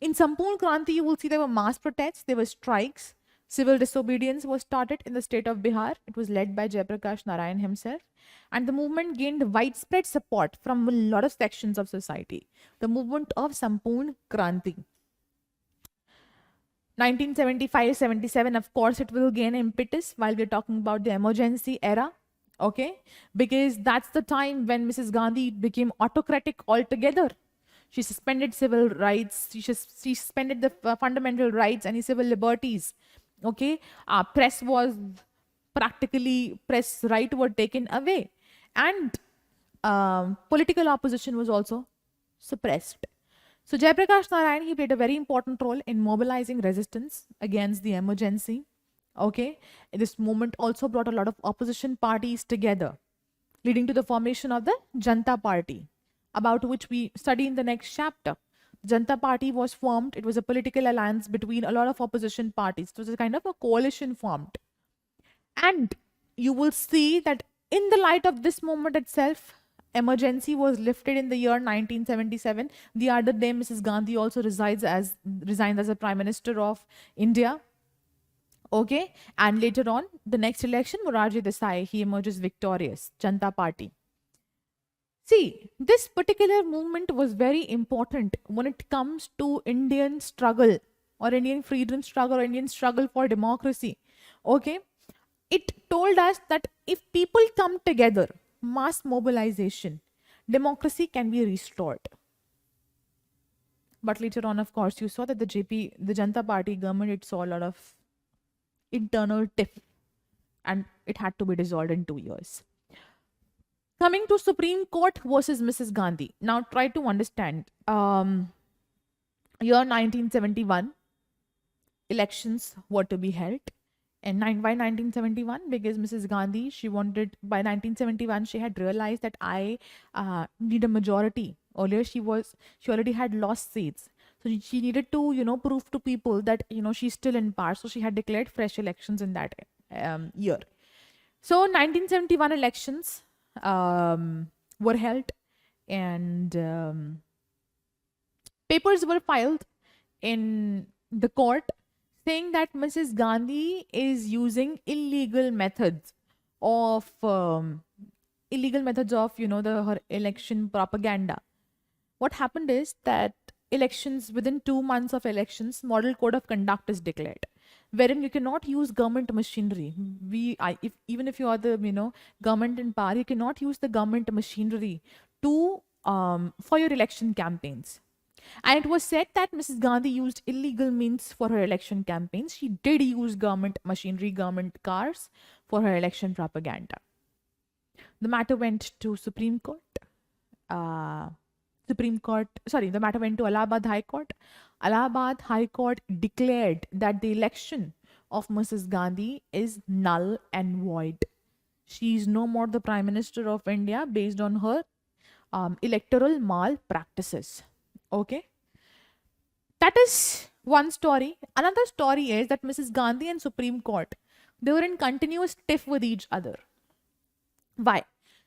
Speaker 1: In Sampoorna Kranti, you will see there were mass protests, there were strikes, civil disobedience was started in the state of Bihar. It was led by Jayaprakash Narayan himself. And the movement gained widespread support from a lot of sections of society. The movement of Sampoorna Kranti. 1975-77, of course, it will gain impetus while we're talking about the emergency era. Okay, because that's the time when Mrs. Gandhi became autocratic altogether. She suspended civil rights. She suspended the fundamental rights and civil liberties. Okay, press right were taken away, and political opposition was also suppressed. So Jayaprakash Narayan, he played a very important role in mobilizing resistance against the emergency. Okay, this movement also brought a lot of opposition parties together, leading to the formation of the Janata Party, about which we study in the next chapter. The Janata Party was formed. It was a political alliance between a lot of opposition parties. It was a kind of a coalition formed. And you will see that in the light of this movement itself, emergency was lifted in the year 1977. The other day, Mrs. Gandhi also resigned as a Prime Minister of India. Okay, and later on, the next election, Morarji Desai, he emerges victorious, Janata Party. See, this particular movement was very important when it comes to Indian struggle or Indian freedom struggle or Indian struggle for democracy. Okay, it told us that if people come together, mass mobilization, democracy can be restored. But later on, of course, you saw that the Janata Party government, it saw a lot of internal tiff, and it had to be dissolved in 2 years. Coming to Supreme Court versus Mrs. Gandhi. Now try to understand. Year 1971, elections were to be held. And why 1971? Because Mrs. Gandhi, by 1971, she had realized that I need a majority. Earlier, she already had lost seats. So she needed to, prove to people that, she's still in power. So she had declared fresh elections in that year. So 1971 elections were held, and papers were filed in the court saying that Mrs. Gandhi is using illegal methods of her election propaganda. What happened is that within 2 months of elections, model code of conduct is declared, wherein you cannot use government machinery. Even if you are the government in power, you cannot use the government machinery to for your election campaigns. And it was said that Mrs. Gandhi used illegal means for her election campaigns. She did use government machinery, government cars for her election propaganda. The matter went to Supreme Court. The matter went to Allahabad High Court. Allahabad High Court declared that the election of Mrs. Gandhi is null and void. She is no more the Prime Minister of India based on her electoral malpractices. Okay. That is one story. Another story is that Mrs. Gandhi and Supreme Court, they were in continuous tiff with each other. Why?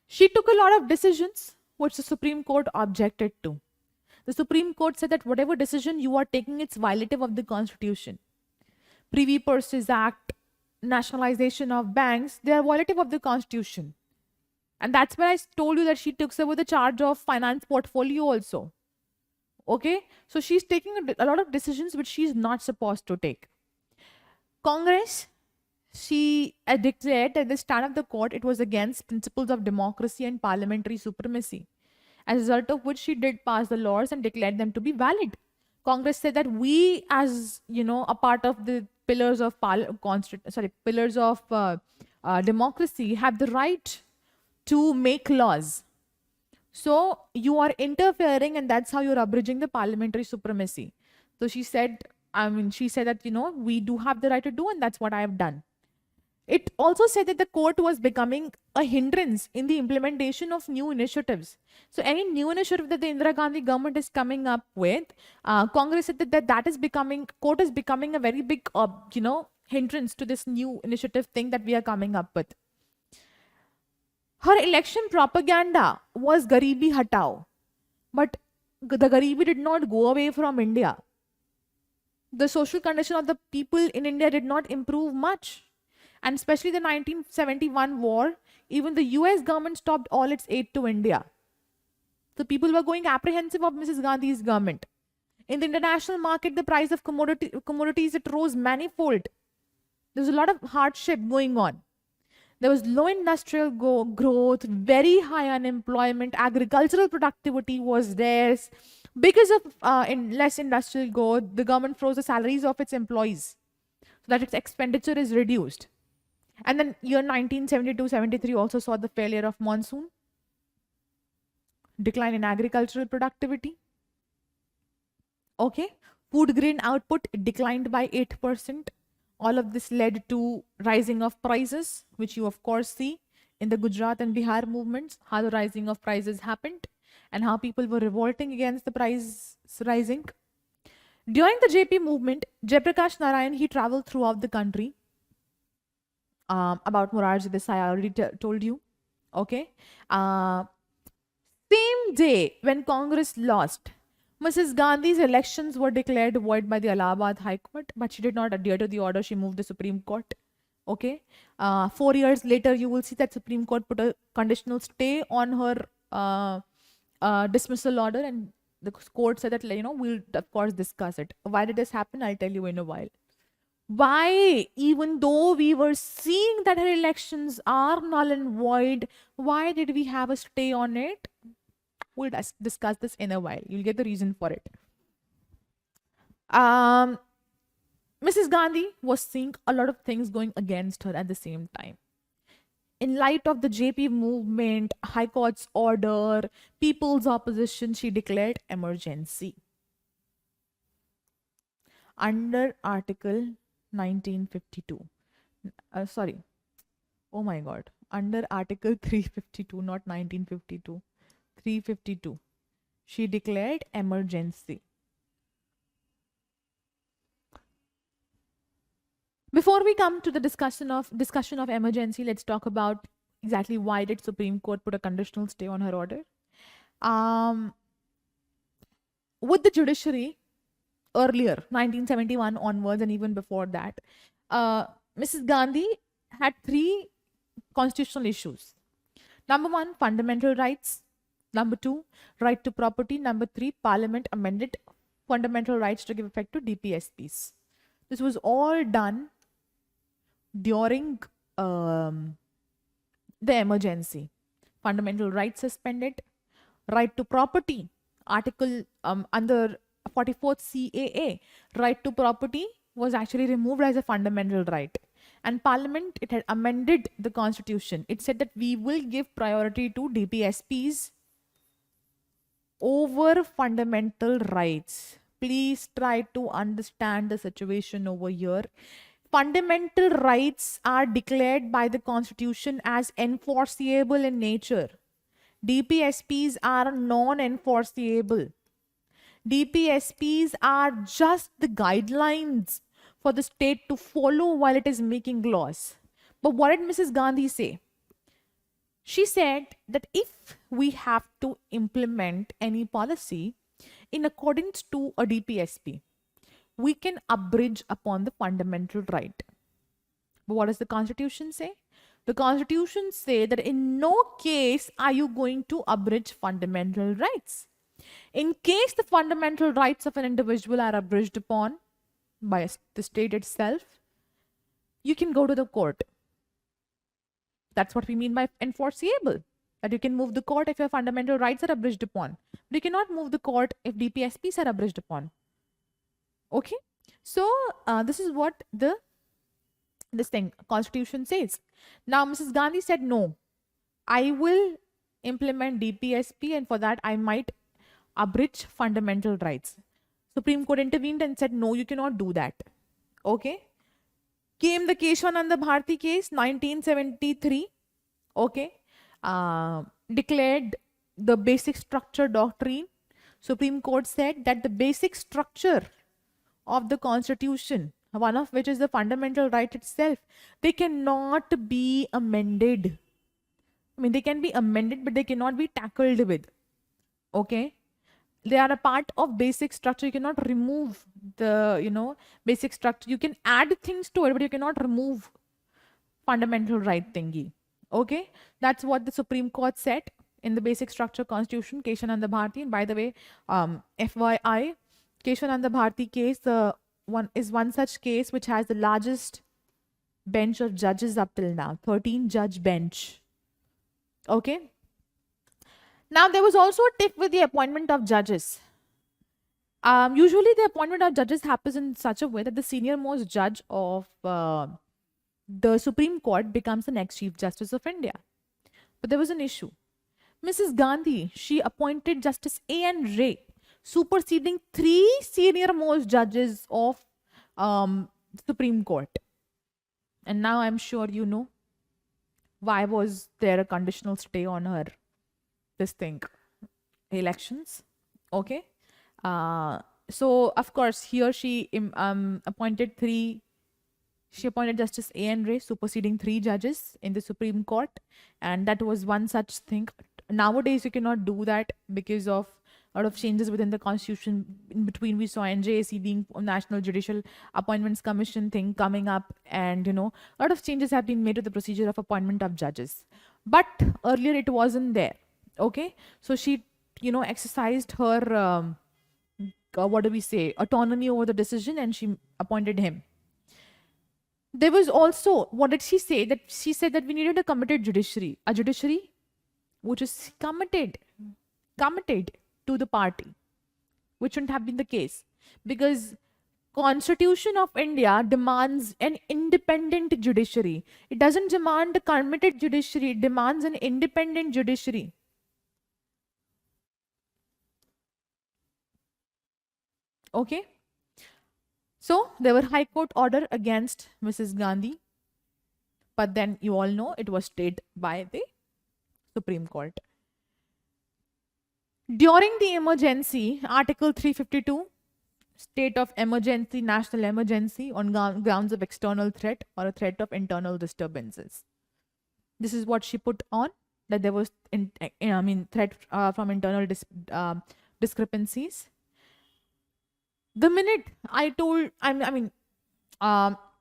Speaker 1: She took a lot of decisions which the Supreme Court objected to. The Supreme Court said that whatever decision you are taking, it's violative of the Constitution. Privy Purses Act, nationalization of banks, they are violative of the Constitution. And that's where I told you that she took over the charge of finance portfolio also. Okay, so she's taking a lot of decisions which she's not supposed to take. Congress, she declared at the stand of the court, it was against principles of democracy and parliamentary supremacy. As a result of which she did pass the laws and declared them to be valid. Congress said that we, as a part of the pillars of democracy, have the right to make laws. So you are interfering, and that's how you're abridging the parliamentary supremacy. So she said that, we do have the right to do, and that's what I have done. It also said that the court was becoming a hindrance in the implementation of new initiatives. So any new initiative that the Indira Gandhi government is coming up with, Congress said that court is becoming a very big, hindrance to this new initiative thing that we are coming up with. Her election propaganda was Garibi Hatao. But the Garibi did not go away from India. The social condition of the people in India did not improve much. And especially the 1971 war, even the US government stopped all its aid to India. So people were going apprehensive of Mrs. Gandhi's government. In the international market, the price of commodities, it rose manifold. There was a lot of hardship going on. There was low industrial growth, very high unemployment, agricultural productivity was there. Because of less industrial growth, the government froze the salaries of its employees so that its expenditure is reduced. And then year 1972-73 also saw the failure of monsoon, decline in agricultural productivity. Okay, food grain output declined by 8%. All of this led to rising of prices, which you of course see in the Gujarat and Bihar movements, how the rising of prices happened and how people were revolting against the price rising. During the JP movement, Jayaprakash Narayan, he traveled throughout the country. About Morarji Desai, I already told you. Okay. Same day when Congress lost, Mrs. Gandhi's elections were declared void by the Allahabad High Court, but she did not adhere to the order. She moved the Supreme Court. Okay. 4 years later, you will see that Supreme Court put a conditional stay on her dismissal order, and the court said that, we'll of course discuss it. Why did this happen? I'll tell you in a while. Why, even though we were seeing that her elections are null and void, why did we have a stay on it? We'll discuss this in a while. You'll get the reason for it. Mrs. Gandhi was seeing a lot of things going against her at the same time. In light of the JP movement, High Court's order, people's opposition, she declared emergency. Under Article 1952. Oh my God. Under Article 352, not 1952. 352. She declared emergency. Before we come to the discussion of emergency, let's talk about exactly why did Supreme Court put a conditional stay on her order. With the judiciary, earlier, 1971 onwards and even before that, Mrs. Gandhi had 3 constitutional issues. Number 1, fundamental rights. Number 2, right to property. Number 3, Parliament amended fundamental rights to give effect to DPSPs. This was all done during the emergency. Fundamental rights suspended. Right to property, article under 44th CAA, right to property was actually removed as a fundamental right. And Parliament, it had amended the constitution. It said that we will give priority to DPSPs over fundamental rights. Please try to understand the situation over here. Fundamental rights are declared by the constitution as enforceable in nature. DPSPs are non-enforceable. DPSPs are just the guidelines for the state to follow while it is making laws. But what did Mrs. Gandhi say? She said that if we have to implement any policy in accordance to a DPSP, we can abridge upon the fundamental right. But what does the Constitution say? The Constitution says that in no case are you going to abridge fundamental rights. In case the fundamental rights of an individual are abridged upon by the state itself, you can go to the court. That's what we mean by enforceable. That you can move the court if your fundamental rights are abridged upon. But you cannot move the court if DPSPs are abridged upon. Okay? So, this is what this Constitution says. Now, Mrs. Gandhi said, no, I will implement DPSP, and for that I might abridge fundamental rights. Supreme Court intervened and said, no, you cannot do that. Okay? Came the Keshwananda Bharti case, 1973. Okay? Declared the basic structure doctrine. Supreme Court said that the basic structure of the Constitution, one of which is the fundamental right itself, they cannot be amended. I mean, they can be amended, but they cannot be tackled with. Okay? They are a part of basic structure. You cannot remove the, basic structure. You can add things to it, but you cannot remove fundamental right thingy. Okay? That's what the Supreme Court said in the basic structure constitution, Keshananda Bharti. And by the way, FYI, Keshananda Bharti case, one such case which has the largest bench of judges up till now, 13 judge bench. Okay. Now there was also a tip with the appointment of judges. Usually the appointment of judges happens in such a way that the senior most judge of the Supreme Court becomes the next Chief Justice of India. But there was an issue. Mrs. Gandhi, she appointed Justice A.N. Ray, superseding 3 senior most judges of Supreme Court. And now I'm sure you know why was there a conditional stay on her elections. Okay. So of course here she appointed Justice A.N. Ray, superseding 3 judges in the Supreme Court, and that was one such thing. Nowadays you cannot do that because of a lot of changes within the constitution. In between we saw NJAC being National Judicial Appointments Commission thing coming up, and a lot of changes have been made to the procedure of appointment of judges, but earlier it wasn't there. Okay, so she exercised her autonomy over the decision, and she appointed him. There was also, what did she say? That she said that we needed a committed judiciary, a judiciary which is committed to the party, which shouldn't have been the case, because Constitution of India demands an independent judiciary. It doesn't demand a committed judiciary, it demands an independent judiciary. Okay. So there were High Court order against Mrs. Gandhi, but then you all know it was stayed by the Supreme Court. During the emergency, Article 352, state of emergency, national emergency on grounds of external threat or a threat of internal disturbances. This is what she put on, that there was threat from internal discrepancies. The minute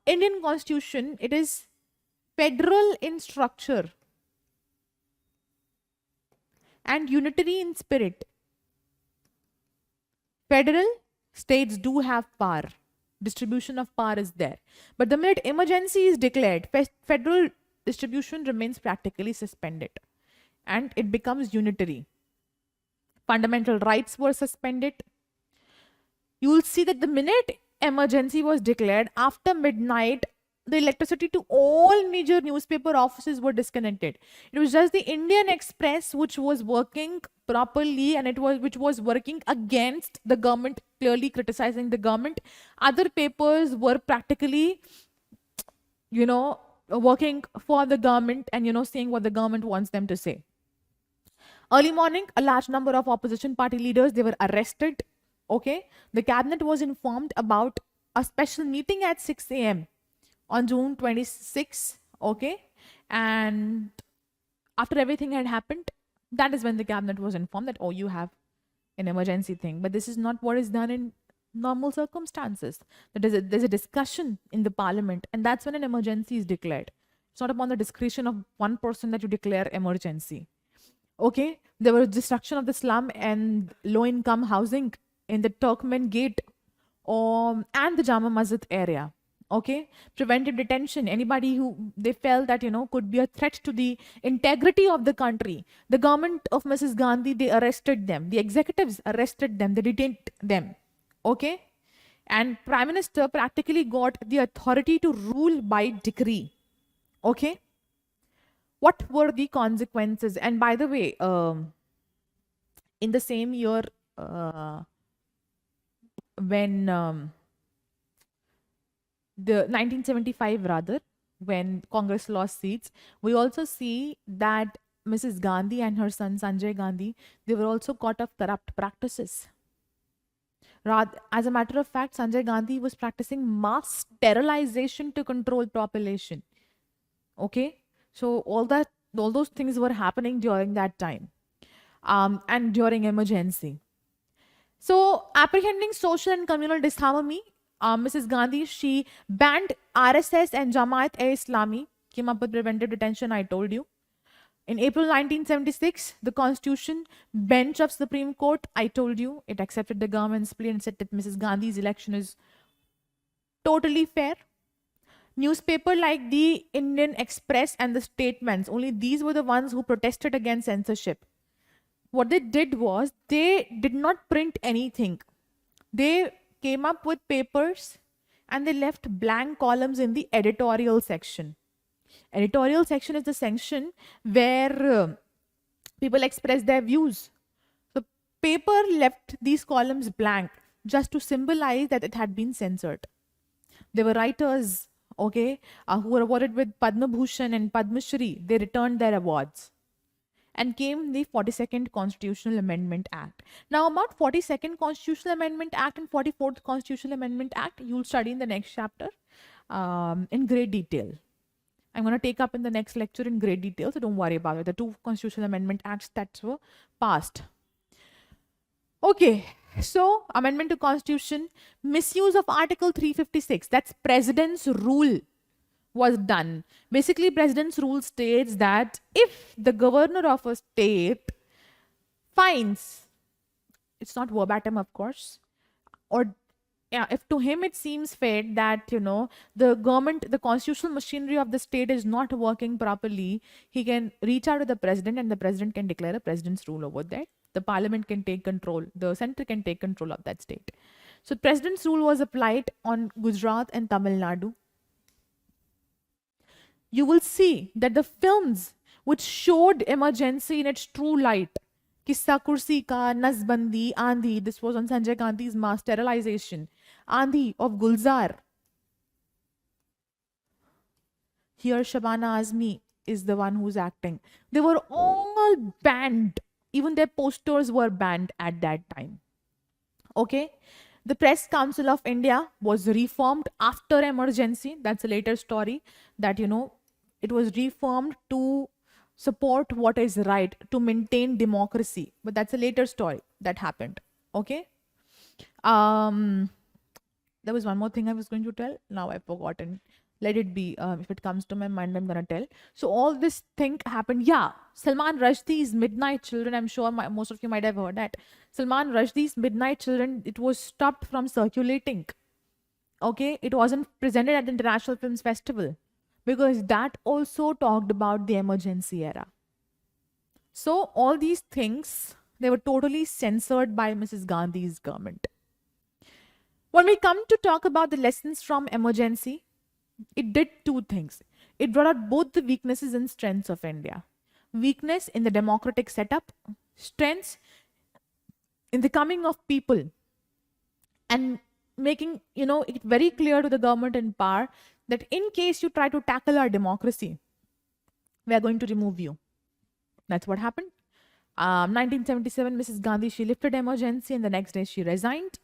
Speaker 1: Indian Constitution, it is federal in structure and unitary in spirit. Federal, states do have power. Distribution of power is there. But the minute emergency is declared, federal distribution remains practically suspended and it becomes unitary. Fundamental rights were suspended. You will see that the minute emergency was declared, after midnight, the electricity to all major newspaper offices were disconnected. It was just the Indian Express which was working properly, and which was working against the government, clearly criticizing the government. Other papers were practically, working for the government and, saying what the government wants them to say. Early morning, a large number of opposition party leaders, they were arrested. Okay, the cabinet was informed about a special meeting at 6 a.m. on June 26. Okay, and after everything had happened, that is when the cabinet was informed that, oh, you have an emergency thing. But this is not what is done in normal circumstances. There's a discussion in the parliament, and that's when an emergency is declared. It's not upon the discretion of one person that you declare emergency. Okay, there was destruction of the slum and low-income housing in the Turkmen Gate and the Jama Masjid area. Okay, preventive detention, anybody who they felt that could be a threat to the integrity of the country. The government of Mrs. Gandhi, they arrested them. The executives arrested them. They detained them. Okay, and Prime Minister practically got the authority to rule by decree. Okay, what were the consequences? And by the way, in the same year, when the 1975 rather, when Congress lost seats, we also see that Mrs. Gandhi and her son Sanjay Gandhi, they were also caught of corrupt practices. As a matter of fact, Sanjay Gandhi was practicing mass sterilization to control population. Okay, so all that all those things were happening during that time, and during emergency. So, apprehending social and communal disharmony, Mrs. Gandhi, she banned RSS and Jamaat-e-Islami, came up with preventive detention, I told you. In April 1976, the Constitution Bench of Supreme Court, I told you, it accepted the government's plea and said that Mrs. Gandhi's election is totally fair. Newspaper like the Indian Express and the Statements, only these were the ones who protested against censorship. What they did was they did not print anything. They came up with papers and they left blank columns in the editorial section. Editorial section is the section where people express their views. The paper left these columns blank just to symbolize that it had been censored. There were writers, okay, who were awarded with Padma Bhushan and Padma Shri. They returned their awards. And came the 42nd Constitutional Amendment Act. Now, about 42nd Constitutional Amendment Act and 44th Constitutional Amendment Act, you'll study in the next chapter in great detail. I'm going to take up in the next lecture in great detail, so don't worry about it. The two Constitutional Amendment Acts that were passed. Okay, so amendment to Constitution, misuse of Article 356, that's President's rule, was done. Basically, President's rule states that if the governor of a state finds, it's not verbatim, of course, or yeah, if to him it seems fair that, the government, the constitutional machinery of the state is not working properly, he can reach out to the president and the president can declare a president's rule over that. The parliament can take control, the center can take control of that state. So president's rule was applied on Gujarat and Tamil Nadu. You will see that the films which showed emergency in its true light, Kissa Kursi Ka, Nazbandi, Andhi, this was on Sanjay Gandhi's mass sterilization, Andhi of Gulzar. Here Shabana Azmi is the one who's acting. They were all banned. Even their posters were banned at that time. Okay. The Press Council of India was reformed after emergency. That's a later story that, it was reformed to support what is right, to maintain democracy. But that's a later story that happened. Okay. There was one more thing I was going to tell. Now I've forgotten. Let it be. If it comes to my mind, I'm going to tell. So all this thing happened. Yeah. Salman Rushdie's Midnight Children. I'm sure most of you might have heard that. Salman Rushdie's Midnight Children, it was stopped from circulating. Okay. It wasn't presented at the International Films Festival because that also talked about the emergency era. So all these things, they were totally censored by Mrs. Gandhi's government. When we come to talk about the lessons from emergency, it did two things. It brought out both the weaknesses and strengths of India. Weakness in the democratic setup, strengths in the coming of people, and making, it very clear to the government in power that in case you try to tackle our democracy, we are going to remove you. That's what happened. 1977, Mrs. Gandhi, she lifted emergency and the next day she resigned.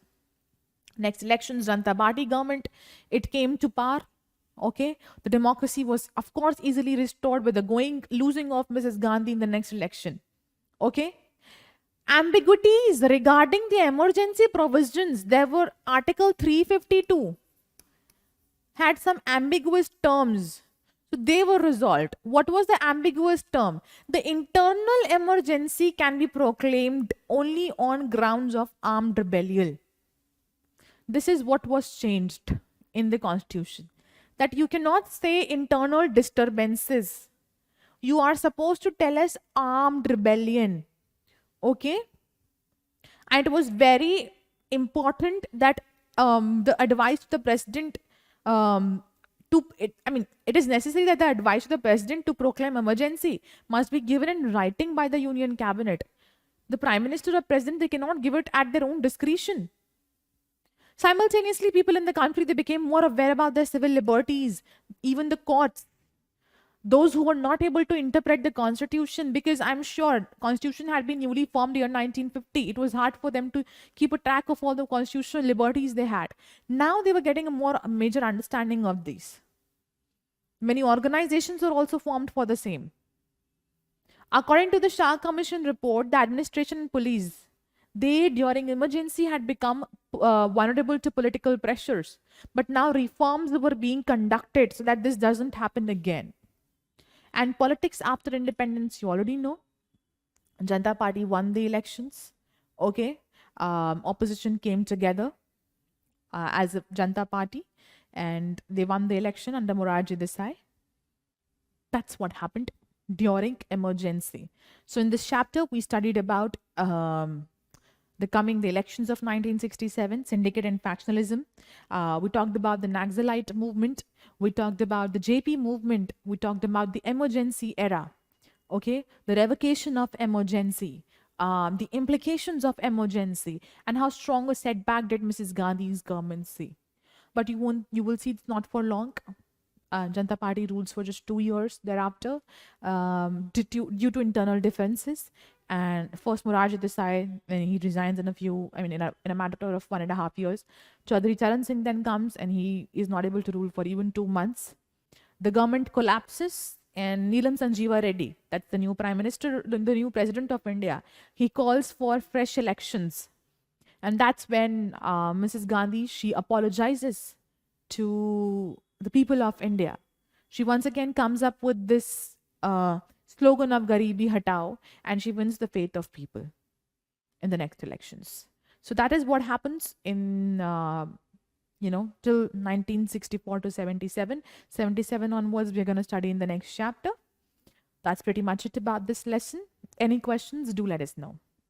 Speaker 1: Next elections, Janata Party government, it came to power. Okay, the democracy was, of course, easily restored with the losing of Mrs. Gandhi in the next election. Okay, ambiguities regarding the emergency provisions. There were Article 352 had some ambiguous terms. So they were resolved. What was the ambiguous term? The internal emergency can be proclaimed only on grounds of armed rebellion. This is what was changed in the constitution. That you cannot say internal disturbances. You are supposed to tell us armed rebellion. Okay? And it was very important that the advice to the president, it is necessary that the advice to the president to proclaim emergency must be given in writing by the Union Cabinet. The Prime Minister or President, they cannot give it at their own discretion. Simultaneously, people in the country, they became more aware about their civil liberties, even the courts. Those who were not able to interpret the constitution, because I'm sure constitution had been newly formed in 1950. It was hard for them to keep a track of all the constitutional liberties they had. Now they were getting a major understanding of these. Many organizations were also formed for the same. According to the Shah Commission report, the administration and police, they during emergency had become vulnerable to political pressures. But now reforms were being conducted so that this doesn't happen again. And politics after independence, you already know. Janata Party won the elections. Okay. Opposition came together as a Janata Party and they won the election under Morarji Desai. That's what happened during emergency. So in this chapter, we studied about the elections of 1967, syndicate and factionalism. We talked about the Naxalite movement. We talked about the JP movement. We talked about the emergency era. Okay, the revocation of emergency, the implications of emergency, and how strong a setback did Mrs. Gandhi's government see. But you will see it's not for long. Janata Party rules for just 2 years thereafter, due to internal differences. And first Morarji Desai, when he resigns in a matter of 1.5 years, Chaudhry Charan Singh then comes and he is not able to rule for even 2 months. The government collapses and Neelam Sanjeeva Reddy, that's the new prime minister, the new president of India, he calls for fresh elections. And that's when Mrs. Gandhi, she apologizes to the people of India. She once again comes up with this slogan of Garibi Hatao, and she wins the faith of people in the next elections. So that is what happens in, till 1964 to 77. 77 onwards, we're going to study in the next chapter. That's pretty much it about this lesson. Any questions, do let us know.